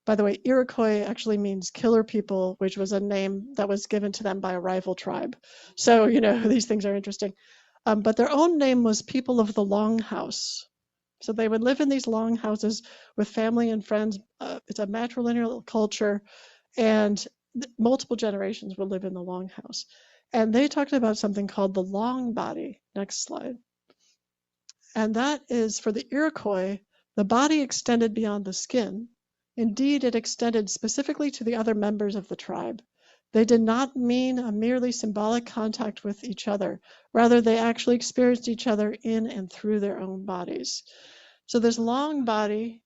by the way, Iroquois actually means killer people, which was a name that was given to them by a rival tribe. So, these things are interesting. But their own name was people of the Longhouse. So they would live in these long houses with family and friends. It's a matrilineal culture, and multiple generations would live in the longhouse. And they talked about something called the long body. Next slide. And that is, for the Iroquois, the body extended beyond the skin. Indeed, it extended specifically to the other members of the tribe. They did not mean a merely symbolic contact with each other. Rather, they actually experienced each other in and through their own bodies. So this long body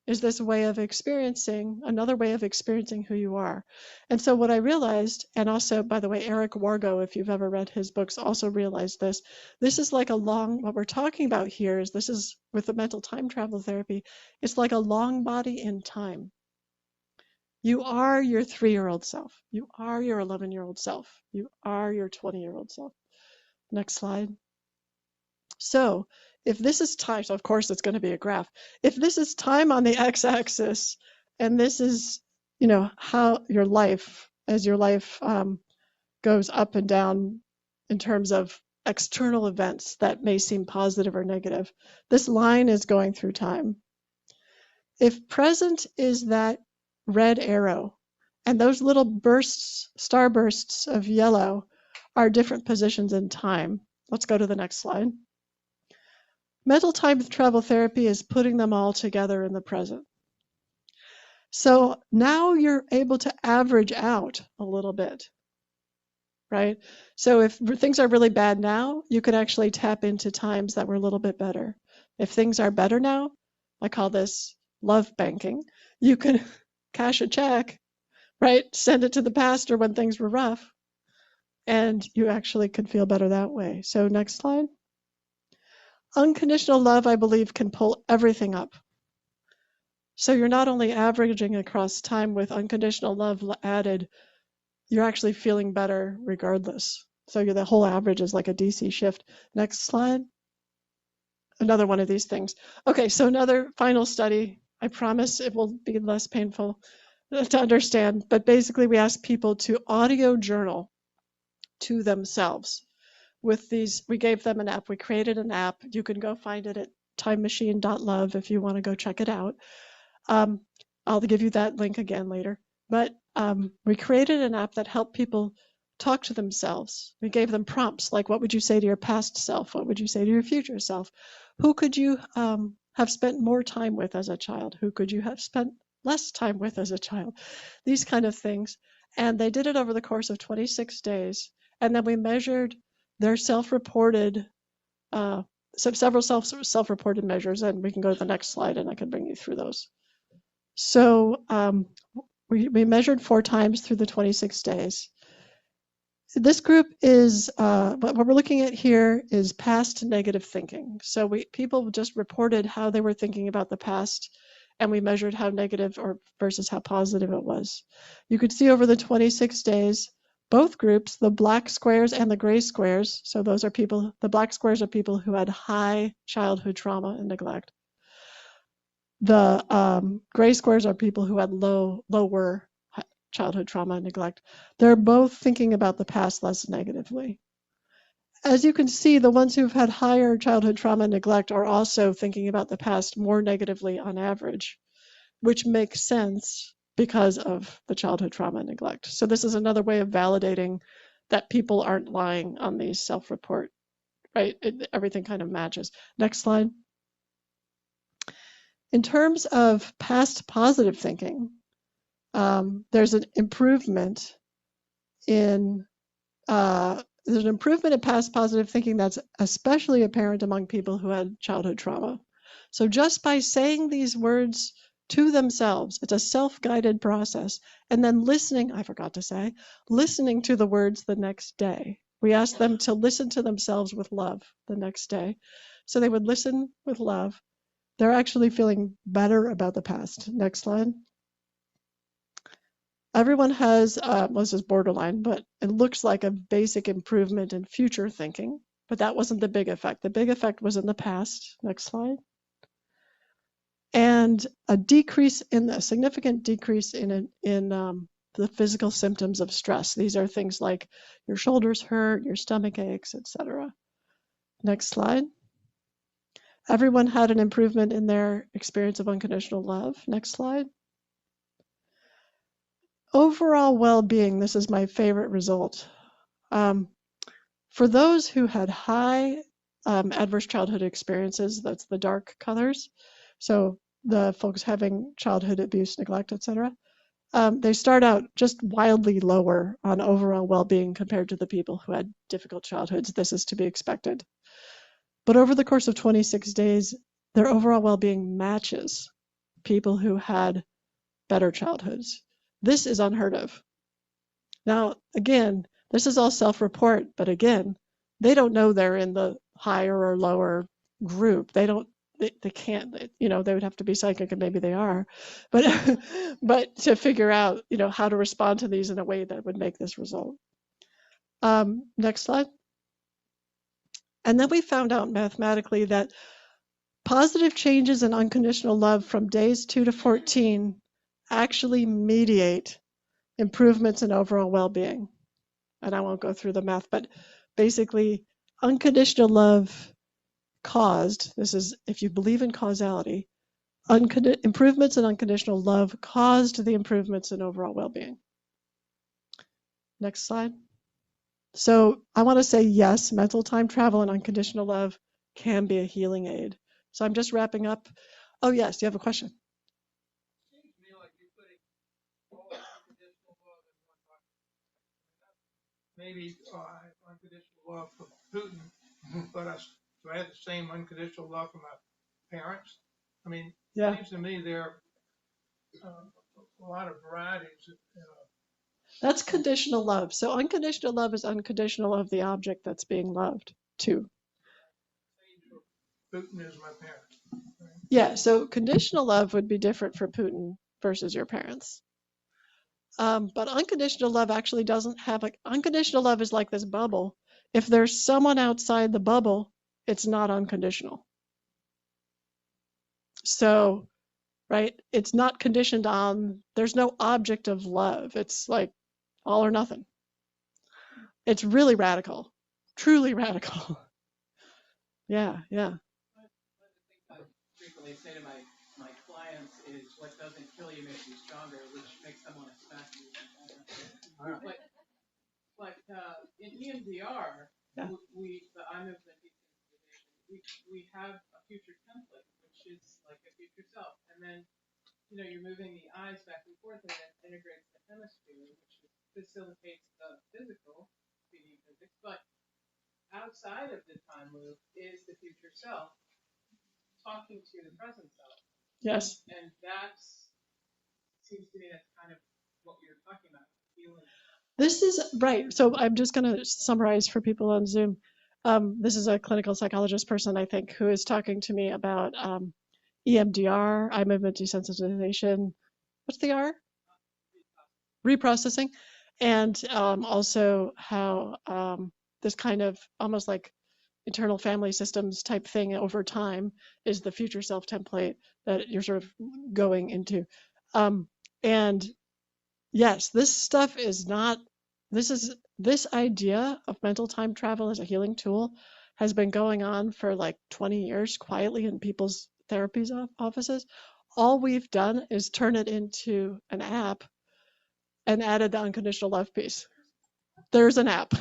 is this way of experiencing, another way of experiencing who you are. And so what I realized, and also, by the way, Eric Wargo, if you've ever read his books, also realized this. This is like what we're talking about here is this is with the mental time travel therapy, it's like a long body in time. You are your 3-year-old self. You are your 11-year-old self. You are your 20-year-old self. Next slide. So if this is time, so of course it's going to be a graph. If this is time on the x-axis, and this is, how your life, as your life goes up and down in terms of external events that may seem positive or negative, this line is going through time. If present is that red arrow, and those little bursts, starbursts of yellow are different positions in time. Let's go to the next slide. Mental time travel therapy is putting them all together in the present. So now you're able to average out a little bit, right? So if things are really bad now, you could actually tap into times that were a little bit better. If things are better now, I call this love banking. You can cash a check, right? Send it to the pastor when things were rough, and you actually could feel better that way. So next slide. Unconditional love, I believe, can pull everything up. So you're not only averaging across time with unconditional love added, you're actually feeling better regardless. So the whole average is like a DC shift. Next slide. Another one of these things. Okay, so another final study. I promise it will be less painful to understand, but basically we asked people to audio journal to themselves. With these, we gave them an app. We created an app. You can go find it at timemachine.love if you want to go check it out. I'll give you that link again later. But we created an app that helped people talk to themselves. We gave them prompts like, what would you say to your past self? What would you say to your future self? Who could you have spent more time with as a child? Who could you have spent less time with as a child? These kind of things. And they did it over the course of 26 days. And then we measured their self-reported, several self-reported measures. And we can go to the next slide and I can bring you through those. So we measured 4 times through the 26 days. This group is, what we're looking at here is past negative thinking. So people just reported how they were thinking about the past, and we measured how negative or versus how positive it was. You could see over the 26 days, both groups, the black squares and the gray squares, so those are people, the black squares are people who had high childhood trauma and neglect. The gray squares are people who had lower childhood trauma and neglect. They're both thinking about the past less negatively. As you can see, the ones who've had higher childhood trauma and neglect are also thinking about the past more negatively on average, which makes sense because of the childhood trauma and neglect. So this is another way of validating that people aren't lying on these self-report right? Everything kind of matches. Next slide. In terms of past positive thinking, there's an improvement in past positive thinking that's especially apparent among people who had childhood trauma. So just by saying these words to themselves, it's a self-guided process, and then listening to the words the next day. We asked them to listen to themselves with love the next day. So they would listen with love. They're actually feeling better about the past. Next slide. Everyone has, this is borderline, but it looks like a basic improvement in future thinking, but that wasn't the big effect. The big effect was in the past. Next slide. And a significant decrease in the physical symptoms of stress. These are things like your shoulders hurt, your stomach aches, etc. Next slide. Everyone had an improvement in their experience of unconditional love. Next slide. Overall well-being, this is my favorite result. For those who had high adverse childhood experiences, that's the dark colors, so the folks having childhood abuse, neglect, etc., they start out just wildly lower on overall well-being compared to the people who had difficult childhoods. This is to be expected. But over the course of 26 days, their overall well-being matches people who had better childhoods. This is unheard of. Now, again, this is all self-report, but again, they don't know they're in the higher or lower group. They can't, they would have to be psychic, and maybe they are, but but to figure out, how to respond to these in a way that would make this result. Next slide. And then we found out mathematically that positive changes in unconditional love from days 2 to 14 actually mediate improvements in overall well-being. And I won't go through the math, but basically unconditional love caused, this is if you believe in causality, improvements in unconditional love caused the improvements in overall well-being. Next slide. So I want to say yes, mental time travel and unconditional love can be a healing aid. So I'm just wrapping up. Oh yes, you have a question? Seems to me like you're putting all unconditional love in one bucket. Maybe unconditional love for Putin, but do I have the same unconditional love for my parents? I mean, Yeah. It seems to me there are a lot of varieties. That's conditional love. So unconditional love is unconditional of the object that's being loved too. Putin is my parents. Right? Yeah, so conditional love would be different for Putin versus your parents. But unconditional love actually doesn't have unconditional love is like this bubble. If there's someone outside the bubble, it's not unconditional. So, right, it's not conditioned on, there's no object of love. It's like all or nothing. It's really radical, truly radical. Yeah. One of the things I frequently say to my clients is what doesn't kill you makes you stronger, which makes them want to smack you. But in EMDR, Yeah. the I movement we have a future template, which is like a future self, and then you're moving the eyes back and forth, and it integrates the hemisphere, which facilitates the physical speaking physics. But outside of the time loop is the future self talking to the present self. Yes. And that seems to me that's kind of what you're talking about, healing. This is right. So I'm just going to summarize for people on Zoom. This is a clinical psychologist person, I think, who is talking to me about EMDR, eye movement desensitization. What's the R? Reprocessing. And also how this kind of almost like internal family systems type thing over time is the future self template that you're sort of going into. And yes, this stuff is not, this idea of mental time travel as a healing tool has been going on for like 20 years quietly in people's therapies offices. All we've done is turn it into an app and added the unconditional love piece. There's an app.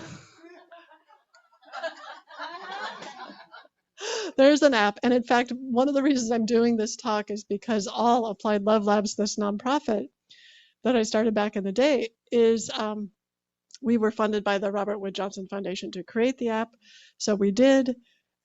There's an app. And in fact, one of the reasons I'm doing this talk is because all Applied Love Labs, this nonprofit that I started back in the day, is we were funded by the Robert Wood Johnson Foundation to create the app. So we did,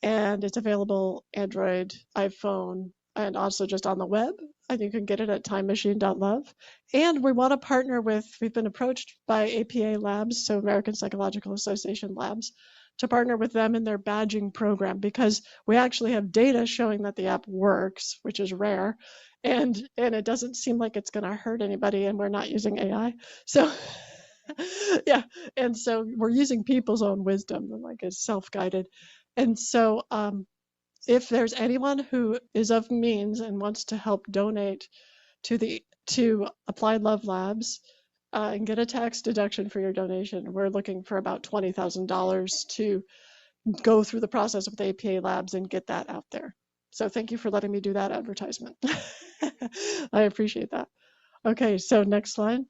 and it's available Android, iPhone, and also just on the web. And you can get it at timemachine.love. And we want to partner with, we've been approached by APA Labs, so American Psychological Association Labs, to partner with them in their badging program, because we actually have data showing that the app works, which is rare. And it doesn't seem like it's going to hurt anybody, and we're not using AI. So yeah, and so we're using people's own wisdom, like it's self-guided. And so if there's anyone who is of means and wants to help donate to Applied Love Labs and get a tax deduction for your donation, we're looking for about $20,000 to go through the process with APA Labs and get that out there. So thank you for letting me do that advertisement. I appreciate that. Okay, so next slide.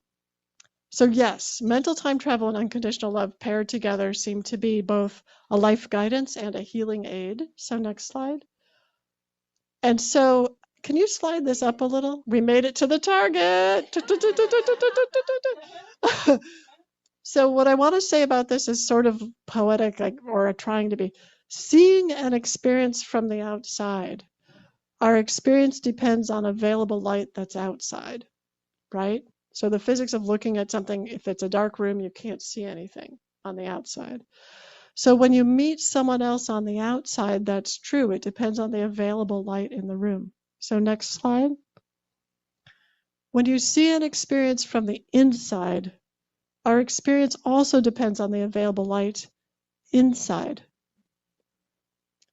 So yes, mental time travel and unconditional love paired together seem to be both a life guidance and a healing aid. So next slide. And so can you slide this up a little? We made it to the target. So what I want to say about this is sort of poetic, or trying to be. Seeing an experience from the outside. Our experience depends on available light that's outside, right? So the physics of looking at something, if it's a dark room, you can't see anything on the outside. So when you meet someone else on the outside, that's true. It depends on the available light in the room. So next slide. When you see an experience from the inside, our experience also depends on the available light inside.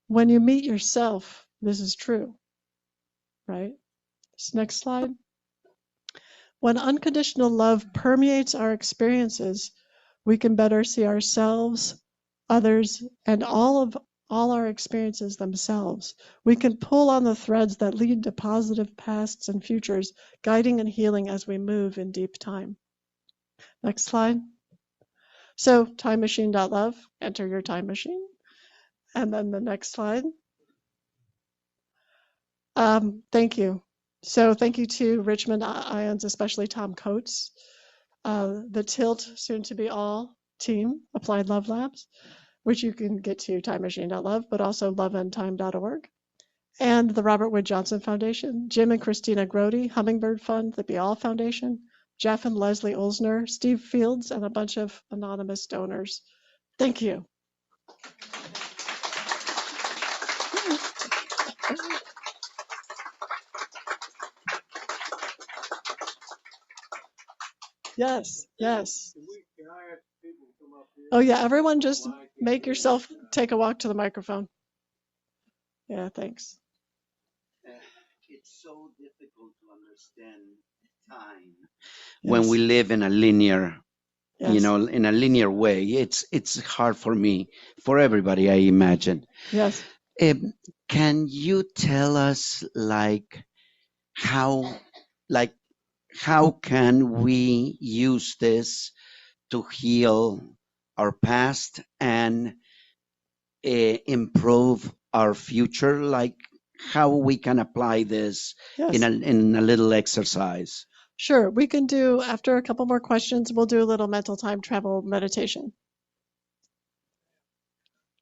When you meet yourself, this is true, right? So next slide. When unconditional love permeates our experiences, we can better see ourselves, others, and all our experiences themselves. We can pull on the threads that lead to positive pasts and futures, guiding and healing as we move in deep time. Next slide. So timemachine.love, enter your time machine. And then the next slide. Thank you. So thank you to Richmond IONS, especially Tom Coates, the TILT, soon to be all team, Applied Love Labs, which you can get to timemachine.love, but also loveandtime.org, and the Robert Wood Johnson Foundation, Jim and Christina Grody, Hummingbird Fund, the Be All Foundation, Jeff and Leslie Olsner, Steve Fields, and a bunch of anonymous donors. Thank you. Yes, yes. Can I ask people to come up here? Oh yeah, everyone just make yourself take a walk to the microphone. Yeah, thanks. It's so difficult to understand time when we live in a linear, Yes. in a linear way. It's hard for me, for everybody, I imagine. Yes. Can you tell us how can we use this to heal our past and improve our future? Like how we can apply this Yes. in a little exercise? Sure. We can do, after a couple more questions, we'll do a little mental time travel meditation.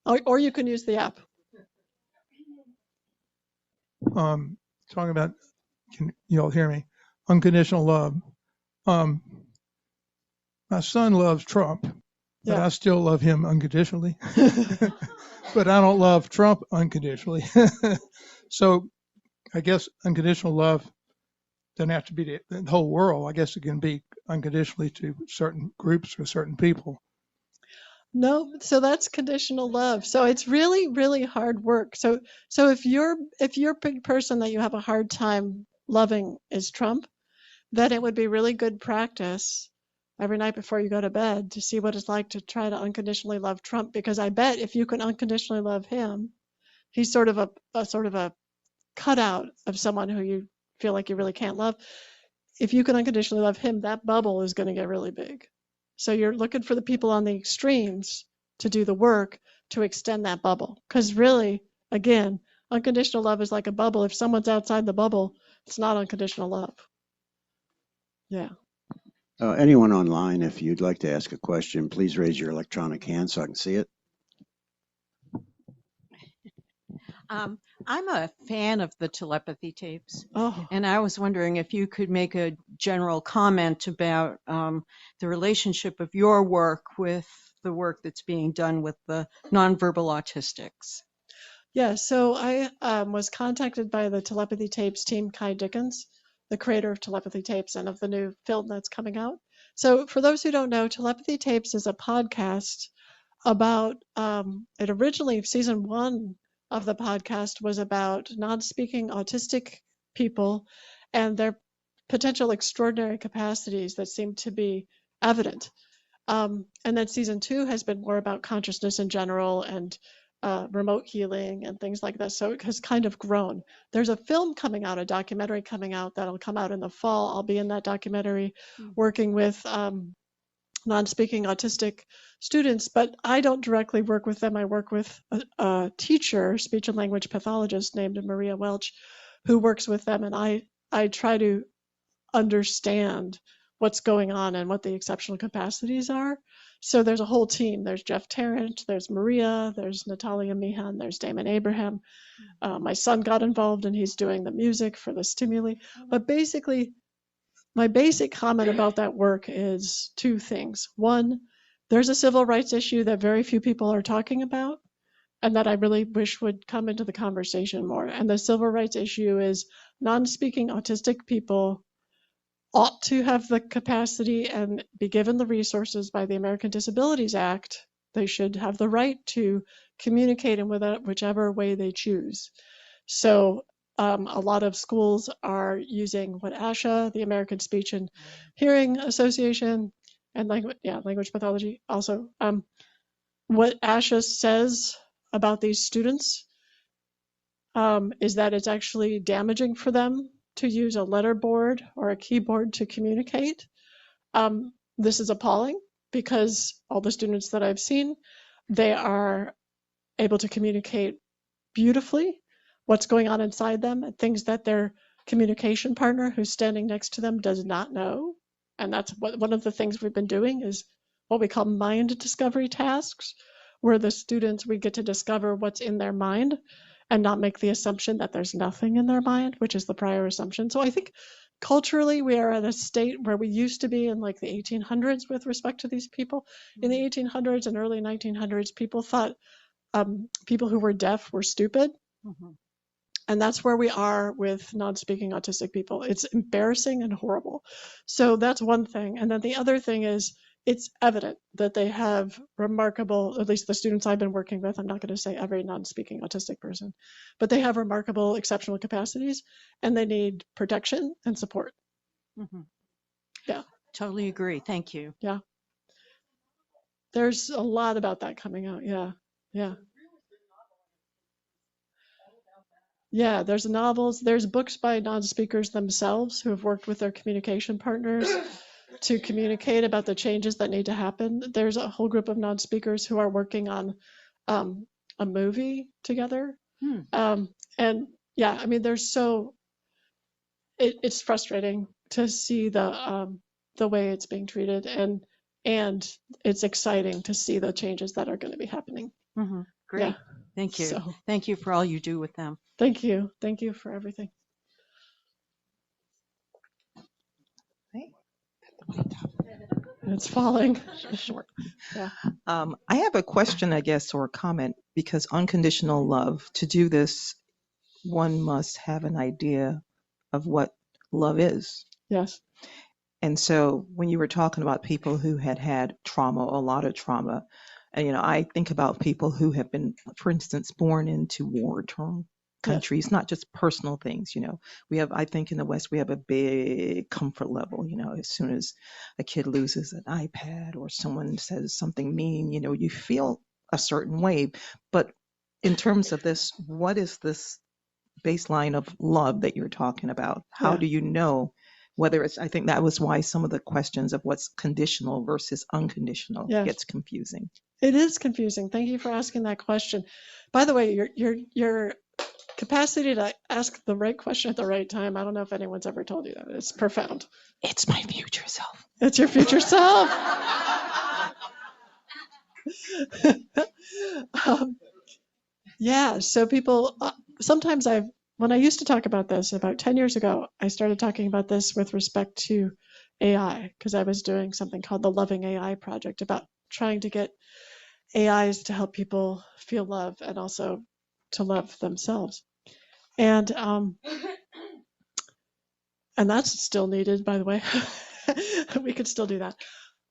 Or you can use the app. Talking about, can you all hear me? Unconditional love. My son loves Trump, but Yeah. I still love him unconditionally. But I don't love Trump unconditionally. So I guess unconditional love doesn't have to be the whole world. I guess it can be unconditionally to certain groups or certain people. No, so that's conditional love. So it's really, really hard work. So if your big person that you have a hard time loving is Trump, then it would be really good practice every night before you go to bed to see what it's like to try to unconditionally love Trump. Because I bet if you can unconditionally love him, he's sort of a cutout of someone who you feel like you really can't love. If you can unconditionally love him, that bubble is going to get really big. So you're looking for the people on the extremes to do the work to extend that bubble. Because really, again, Unconditional love is like a bubble. If someone's outside the bubble, it's not unconditional love. Yeah. Anyone online, if you'd like to ask a question, please raise your electronic hand so I can see it. I'm a fan of the telepathy tapes, Oh, and I was wondering if you could make a general comment about the relationship of your work with the work that's being done with the nonverbal autistics. yeah. So I was contacted by the telepathy tapes team, Kai Dickens, the creator of telepathy tapes and of the new film that's coming out. So for those who don't know, telepathy tapes is a podcast about it originally, season 1 of the podcast was about non-speaking autistic people and their potential extraordinary capacities that seem to be evident. And then season 2 has been more about consciousness in general and remote healing and things like that. So it has kind of grown. There's a film coming out, a documentary coming out that'll come out in the fall. I'll be in that documentary working with non-speaking autistic students, but I don't directly work with them. I work with a teacher, speech and language pathologist named Maria Welch, who works with them, and I try to understand what's going on and what the exceptional capacities are. So there's a whole team. There's Jeff Tarrant, there's Maria, there's Natalia Meehan, there's Damon Abraham. My son got involved and he's doing the music for the stimuli. But basically, my basic comment about that work is 2 things. One, there's a civil rights issue that very few people are talking about and that I really wish would come into the conversation more. And the civil rights issue is non-speaking autistic people ought to have the capacity and be given the resources by the American Disabilities Act. They should have the right to communicate in whichever way they choose. So a lot of schools are using what ASHA, the American Speech and Hearing Association, and language pathology also, what ASHA says about these students is that it's actually damaging for them to use a letterboard or a keyboard to communicate. This is appalling because all the students that I've seen, they are able to communicate beautifully what's going on inside them and things that their communication partner who's standing next to them does not know. And that's one of the things we've been doing is what we call mind discovery tasks, where the students, we get to discover what's in their mind and not make the assumption that there's nothing in their mind, which is the prior assumption. So I think culturally we are at a state where we used to be in like the 1800s with respect to these people. In the 1800s and early 1900s, people thought people who were deaf were stupid. And that's where we are with non-speaking autistic people. It's embarrassing and horrible. So that's one thing. And then the other thing is it's evident that they have remarkable, at least the students I've been working with, I'm not going to say every non-speaking autistic person, but they have remarkable exceptional capacities and they need protection and support. Yeah. Totally agree. Thank you. Yeah. There's a lot about that coming out. Yeah. Yeah. Yeah, there's novels, there's books by non-speakers themselves who have worked with their communication partners to communicate about the changes that need to happen. There's a whole group of non-speakers who are working on a movie together. And yeah, I mean, it's frustrating to see the way it's being treated, and it's exciting to see the changes that are going to be happening. Great. Yeah. Thank you. So Thank you for all you do with them. thank you. Thank you for everything. It's falling. Short. Yeah. I have a question, I guess, or a comment, because unconditional love, to do this, one must have an idea of what love is. Yes. And so when you were talking about people who had trauma, a lot of trauma, and, I think about people who have been, for instance, born into war-torn countries, not just personal things. I think in the West, we have a big comfort level. As soon as a kid loses an iPad or someone says something mean, you feel a certain way. But in terms of this, what is this baseline of love that you're talking about? How do you know whether it's, I think that was why some of the questions of what's conditional versus unconditional gets confusing. It is confusing. Thank you for asking that question. By the way, your capacity to ask the right question at the right time. I don't know if anyone's ever told you that. It's profound. It's my future self. It's your future self. Yeah, so people, sometimes when I used to talk about this about 10 years ago, I started talking about this with respect to AI, because I was doing something called the Loving AI Project about trying to get AIs to help people feel love and also to love themselves. And that's still needed, by the way. We could still do that.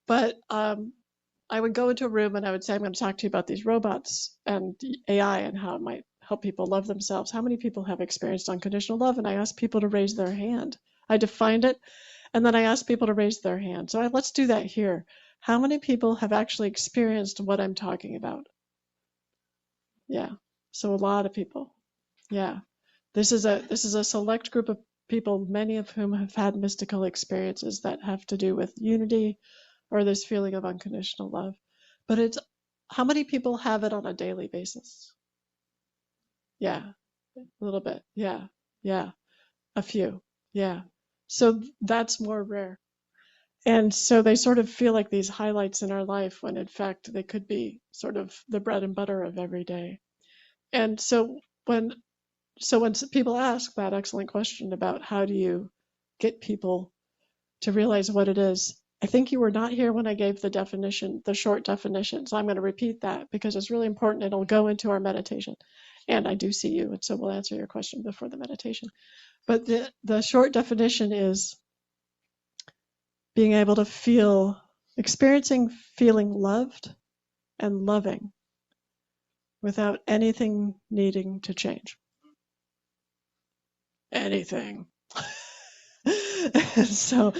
But I would go into a room and I would say, I'm going to talk to you about these robots and AI and how it might help people love themselves. How many people have experienced unconditional love? And I asked people to raise their hand. I defined it, and then I asked people to raise their hand. So let's do that here. How many people have actually experienced what I'm talking about? Yeah. So a lot of people. Yeah. This is a select group of people, many of whom have had mystical experiences that have to do with unity or this feeling of unconditional love. But it's how many people have it on a daily basis? Yeah, a little bit. Yeah, yeah, a few. Yeah. So that's more rare. And so they sort of feel like these highlights in our life when in fact they could be sort of the bread and butter of every day. And so when people ask that excellent question about how do you get people to realize what it is, I think you were not here when I gave the definition, the short definition. So I'm going to repeat that because it's really important. It'll go into our meditation. And I do see you, and so we'll answer your question before the meditation. But the short definition is being able to experiencing feeling loved and loving without anything needing to change. Anything. So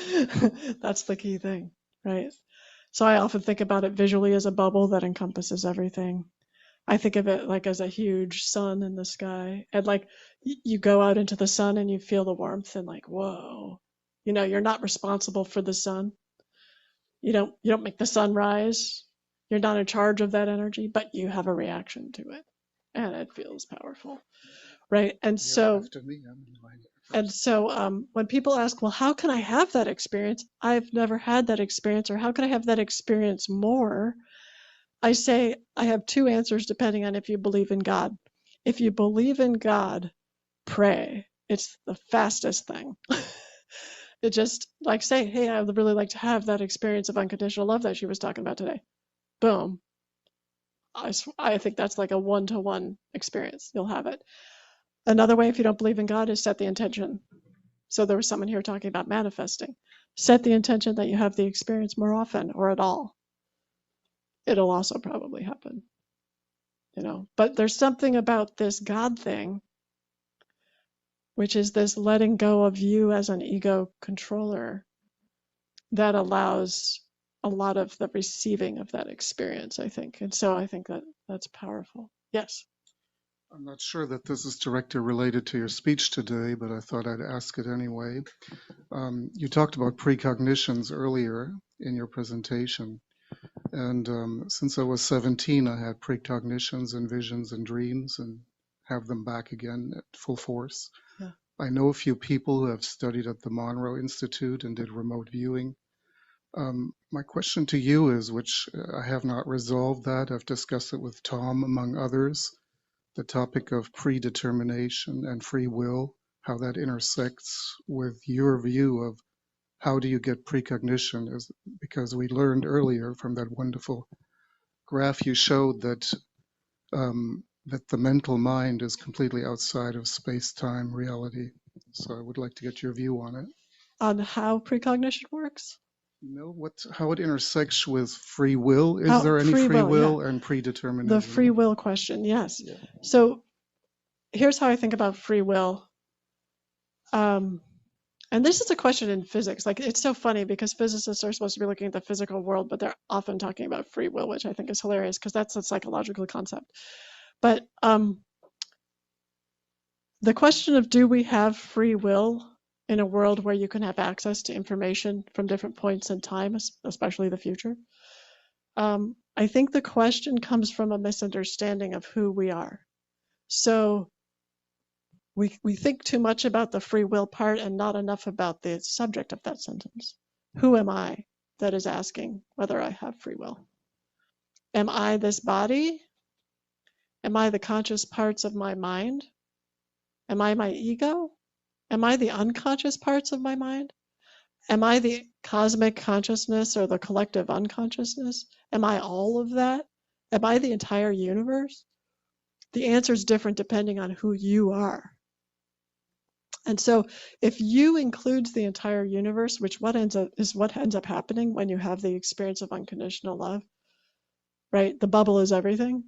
that's the key thing, right? So I often think about it visually as a bubble that encompasses everything. I think of it like as a huge sun in the sky. And like you go out into the sun and you feel the warmth and like, whoa, you're not responsible for the sun. You don't make the sun rise. You're not in charge of that energy, but you have a reaction to it. And it feels powerful. Right. And so when people ask, well, how can I have that experience? I've never had that experience, or how can I have that experience more? I say I have two answers depending on if you believe in God. If you believe in God, pray. It's the fastest thing. It just like say, hey, I would really like to have that experience of unconditional love that she was talking about today. Boom. I think that's like a one-to-one experience. You'll have it. Another way, if you don't believe in God, is set the intention. So there was someone here talking about manifesting. Set the intention that you have the experience more often or at all. It'll also probably happen. But there's something about this God thing, which is this letting go of you as an ego controller, that allows a lot of the receiving of that experience, I think. And so I think that's powerful. Yes. I'm not sure that this is directly related to your speech today, but I thought I'd ask it anyway. You talked about precognitions earlier in your presentation. And since I was 17, I had precognitions and visions and dreams and have them back again at full force. Yeah. I know a few people who have studied at the Monroe Institute and did remote viewing. My question to you is, which I have not resolved that, I've discussed it with Tom, among others, the topic of predetermination and free will, how that intersects with your view of how do you get precognition, because we learned earlier from that wonderful graph you showed that that the mental mind is completely outside of space-time reality. So I would like to get your view on it. On how precognition works? How it intersects with free will. Is there any free will and predeterminism? The free will question, yes. Yeah. So here's how I think about free will. And this is a question in physics. Like, it's so funny because physicists are supposed to be looking at the physical world, but they're often talking about free will, which I think is hilarious because that's a psychological concept. But the question of do we have free will in a world where you can have access to information from different points in time, especially the future? I think the question comes from a misunderstanding of who we are. So we think too much about the free will part and not enough about the subject of that sentence. Who am I that is asking whether I have free will? Am I this body? Am I the conscious parts of my mind? Am I my ego? Am I the unconscious parts of my mind? Am I the cosmic consciousness or the collective unconsciousness? Am I all of that? Am I the entire universe? The answer is different depending on who you are. And so if you includes the entire universe, which what ends up happening when you have the experience of unconditional love, right? The bubble is everything.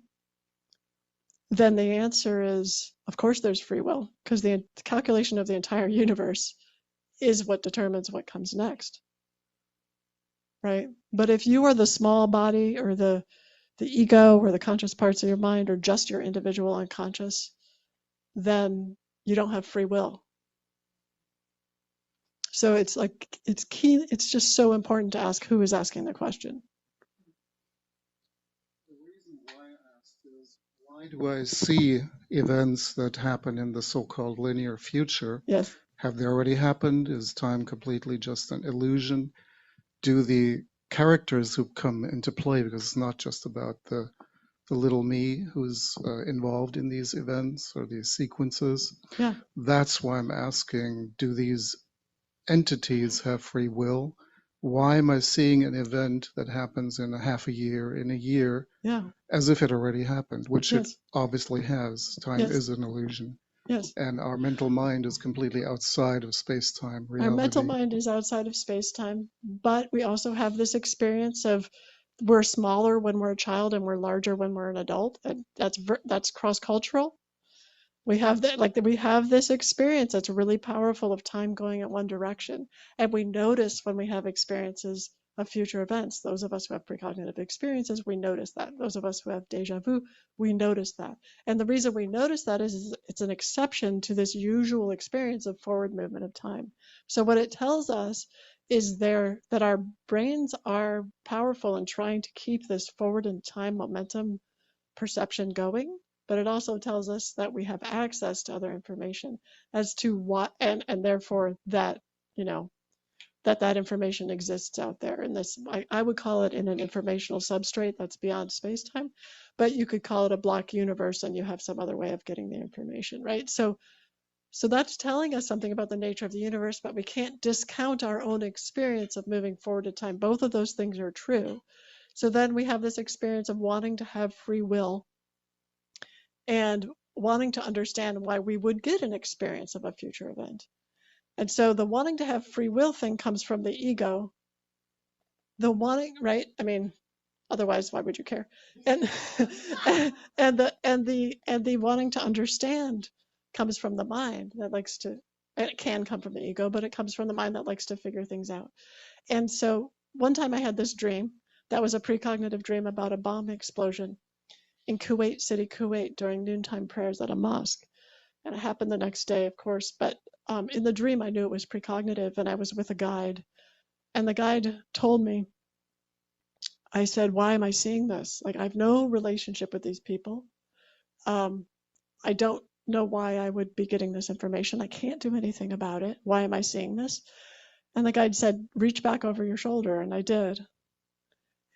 Then the answer is, of course, there's free will, because the calculation of the entire universe is what determines what comes next, right? But if you are the small body or the ego or the conscious parts of your mind or just your individual unconscious, then you don't have free will. So it's like, it's key. It's just so important to ask who is asking the question. The reason why I asked is, why do I see events that happen in the so-called linear future? Yes. Have they already happened? Is time completely just an illusion? Do the characters who come into play, because it's not just about the little me who's involved in these events or these sequences. Yeah. That's why I'm asking, do these entities have free will? Why am I seeing an event that happens in a half a year, in a year, Yeah. as if it already happened, which Yes. it obviously has? Time Yes. is an illusion. Yes. And our mental mind is completely outside of space-time Our mental reality. mind is outside of space-time, but we also have this experience of we're smaller when we're a child and we're larger when we're an adult, and that's cross-cultural. We have that, like we have this experience that's really powerful of time going in one direction, and we notice when we have experiences of future events. Those of us who have precognitive experiences, we notice that. Those of us who have deja vu, we notice that. And the reason we notice that is it's an exception to this usual experience of forward movement of time. So what it tells us is that our brains are powerful in trying to keep this forward in time momentum perception going, but it also tells us that we have access to other information as to what, and therefore that, you know, that information exists out there. And this, I would call it in an informational substrate that's beyond space-time, but you could call it a block universe and you have some other way of getting the information, right? So that's telling us something about the nature of the universe, but we can't discount our own experience of moving forward in time. Both of those things are true. So then we have this experience of wanting to have free will and wanting to understand why we would get an experience of a future event. And so the wanting to have free will thing comes from the ego. The wanting, right? I mean, otherwise, why would you care? And the wanting to understand comes from the mind that likes to. It can come from the ego, but it comes from the mind that likes to figure things out. And so one time I had this dream that was a precognitive dream about a bomb explosion in Kuwait City, Kuwait, during noontime prayers at a mosque. And it happened the next day, of course, but in the dream I knew it was precognitive, and I was with a guide. And the guide told me, I said, why am I seeing this? Like, I have no relationship with these people. I don't know why I would be getting this information. I can't do anything about it. Why am I seeing this? And the guide said, reach back over your shoulder, and I did.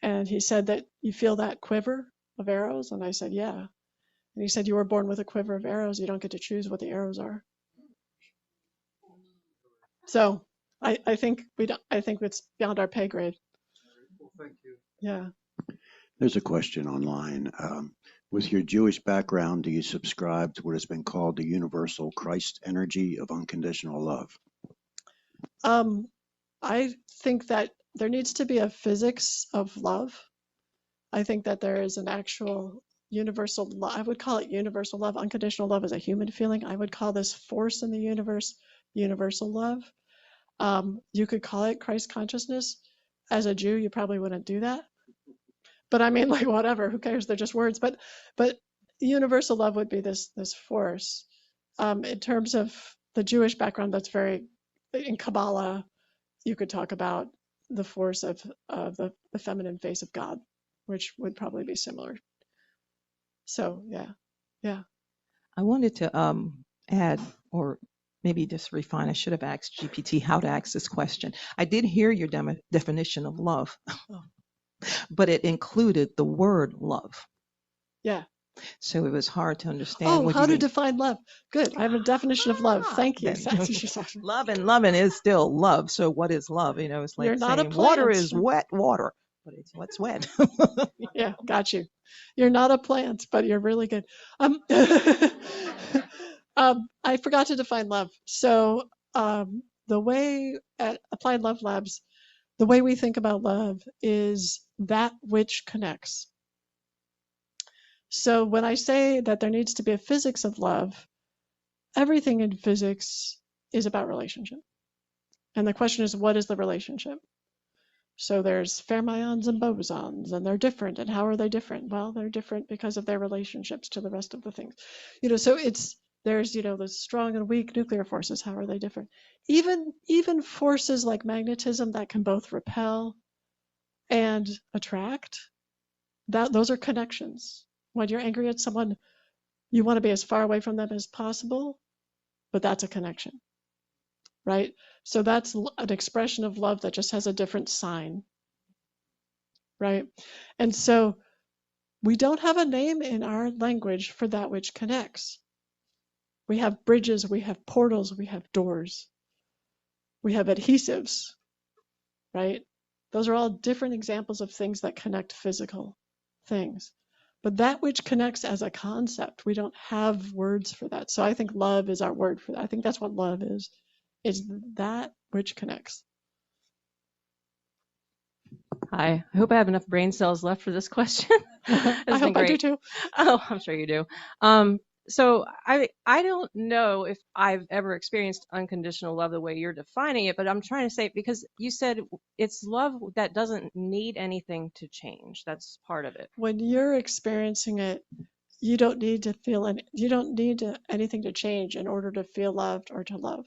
And he said that you feel that quiver of arrows? And I said, yeah. And he said, you were born with a quiver of arrows. You don't get to choose what the arrows are. So I think I think it's beyond our pay grade. Well, thank you. Yeah. There's a question online. With your Jewish background, do you subscribe to what has been called the universal Christ energy of unconditional love? I think that there needs to be a physics of love. I think that there is an actual universal love. I would call it universal love. Unconditional love is a human feeling. I would call this force in the universe universal love. You could call it Christ consciousness. As a Jew, you probably wouldn't do that. But I mean, like, whatever, who cares? They're just words. But universal love would be this force. In terms of the Jewish background, that's very, in Kabbalah, you could talk about the force of the feminine face of God, which would probably be similar. So yeah. I wanted to add or maybe just refine. I should have asked GPT how to ask this question. I did hear your definition of love, Oh, but it included the word love. yeah. So it was hard to understand Oh, what how you to mean. define love. Good. I have a definition of love. Thank you. Then love and loving is still love. So what is love? You know, it's You're like not a saying water plant. is wet water, but it's what's wet. Yeah, got you. You're not a plant, but you're really good. I forgot to define love. So the way at Applied Love Labs, the way we think about love is that which connects. So when I say that there needs to be a physics of love, everything in physics is about relationship. And the question is, what is the relationship? So there's fermions and bosons, and they're different. And how are they different? Well, they're different because of their relationships to the rest of the things. So there's the strong and weak nuclear forces. How are they different? Even forces like magnetism that can both repel and attract, those are connections. When you're angry at someone, you want to be as far away from them as possible, but that's a connection, right? So that's an expression of love that just has a different sign, right? And so we don't have a name in our language for that which connects. We have bridges, we have portals, we have doors, we have adhesives, right? Those are all different examples of things that connect physical things. But that which connects as a concept, we don't have words for that. So I think love is our word for that. I think that's what love is that which connects. Hi, I hope I have enough brain cells left for this question. I hope I do too. Oh, I'm sure you do. So I don't know if I've ever experienced unconditional love the way you're defining it, but I'm trying to say, because you said it's love that doesn't need anything to change. That's part of it. When you're experiencing it, you don't need to anything to change in order to feel loved or to love.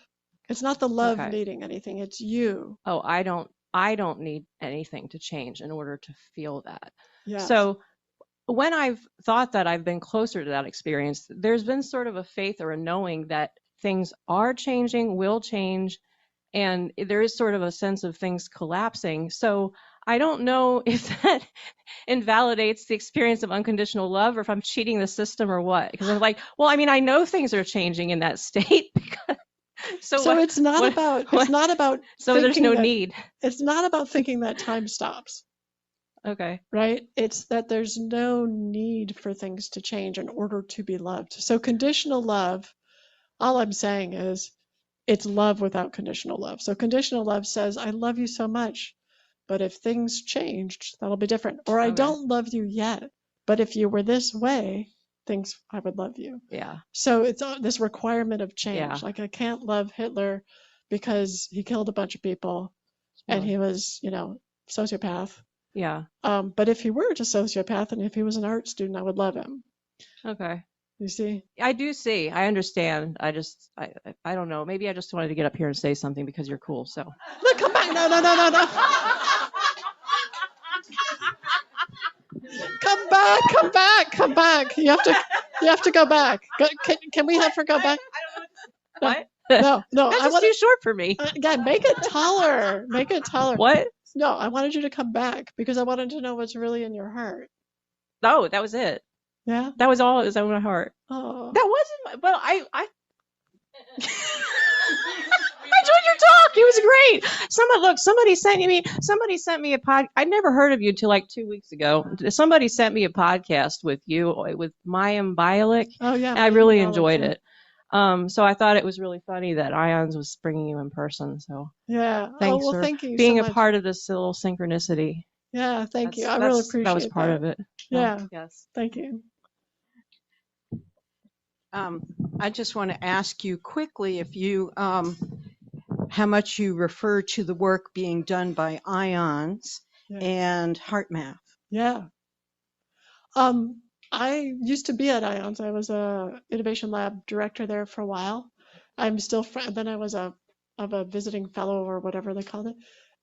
It's not the love Okay. needing anything, it's you. Oh, I don't need anything to change in order to feel that. Yes. So when I've thought that I've been closer to that experience, there's been sort of a faith or a knowing that things are changing, will change, and there is sort of a sense of things collapsing. So I don't know if that invalidates the experience of unconditional love, or if I'm cheating the system or what. Because I'm like, well, I mean, I know things are changing in that state. So it's not about so there's no that, need. It's not about thinking that time stops. Okay. Right? It's that there's no need for things to change in order to be loved. So conditional love, all I'm saying is it's love without conditional love. So conditional love says, I love you so much, but if things changed, that'll be different. Or I Okay. don't love you yet, but if you were this way, I would love you. Yeah. So it's this requirement of change. Yeah. Like I can't love Hitler because he killed a bunch of people and he was, sociopath. Yeah. But if he were a sociopath and if he was an art student, I would love him. Okay. You see? I do see. I understand. I don't know. Maybe I just wanted to get up here and say something because you're cool. So. No, come back. No. Come back. You have to go back. Can we have her go back? What? No. That's just too short for me. God, make it taller. Make it taller. What? No, I wanted you to come back because I wanted to know what's really in your heart. Oh, that was it. Yeah? That was all that was in my heart. Oh. That wasn't, well, I enjoyed your talk. It was great. Somebody sent me a pod. I'd never heard of you till like 2 weeks ago. Somebody sent me a podcast with you, with Mayim Bialik. Oh, yeah. I really enjoyed it. So I thought it was really funny that IONS was bringing you in person. So yeah. Thanks for thank you being so a much. part of this little synchronicity. Yeah, thank you. I really appreciate that was part of it. Yeah. Yes. Thank you. I just want to ask you quickly if you, how much you refer to the work being done by IONS and HeartMath. Yeah. I used to be at IONS. I was a innovation lab director there for a while. I'm still then I was a visiting fellow or whatever they called it,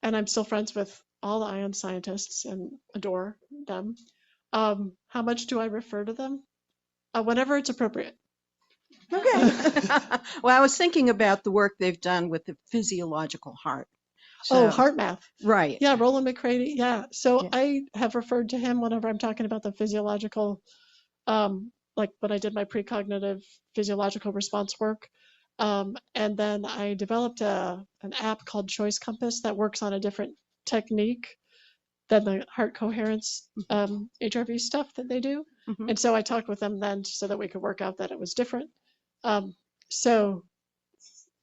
and I'm still friends with all the IONS scientists and adore them. How much do I refer to them? Whenever it's appropriate. Okay. Well, I was thinking about the work they've done with the physiological heart. Oh, So, heart math. right. Yeah, Roland McCready. Yeah. So Yeah. I have referred to him whenever I'm talking about the physiological, like when I did my precognitive physiological response work. And then I developed an app called Choice Compass that works on a different technique than the heart coherence HRV stuff that they do. Mhm. And so I talked with them then so that we could work out that it was different. Um, so,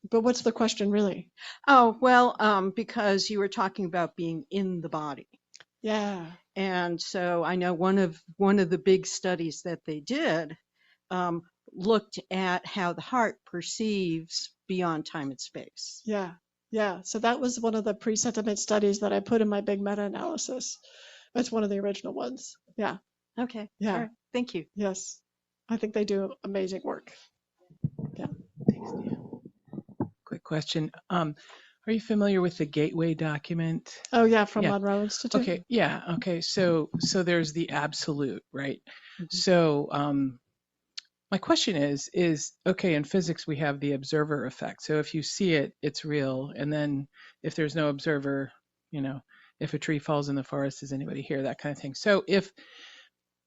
but what's the question really? Oh, well, because you were talking about being in the body. Yeah. And so I know one of the big studies that they did um, looked at how the heart perceives beyond time and space. Yeah. Yeah. So that was one of the pre-sentiment studies that I put in my big meta-analysis. That's one of the original ones. Yeah. Okay. Yeah. All right. Thank you. Yes. I think they do amazing work. Yeah. Thanks, Dia. Quick question. Are you familiar with the Gateway document? Oh yeah, from Yeah. Monroe Institute. Okay. Yeah. Okay. So there's the absolute, right? Mhm. So my question is okay, in physics we have the observer effect. So if you see it, it's real. And then if there's no observer, if a tree falls in the forest, is anybody here? That kind of thing. So if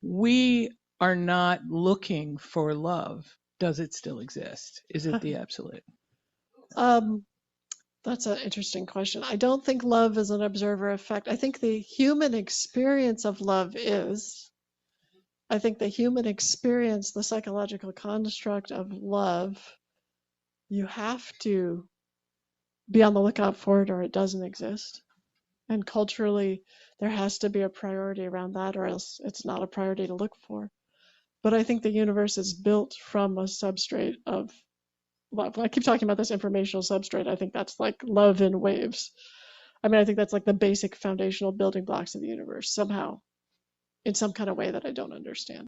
we are not looking for love, does it still exist? Is it the absolute? That's an interesting question. I don't think love is an observer effect. I think the human experience of love is. I think the human experience, the psychological construct of love, you have to be on the lookout for it or it doesn't exist. And culturally, there has to be a priority around that or else it's not a priority to look for. But I think the universe is built from a substrate of love. I keep talking about this informational substrate. I think that's like love in waves. I mean, I think that's like the basic foundational building blocks of the universe somehow, in some kind of way that I don't understand.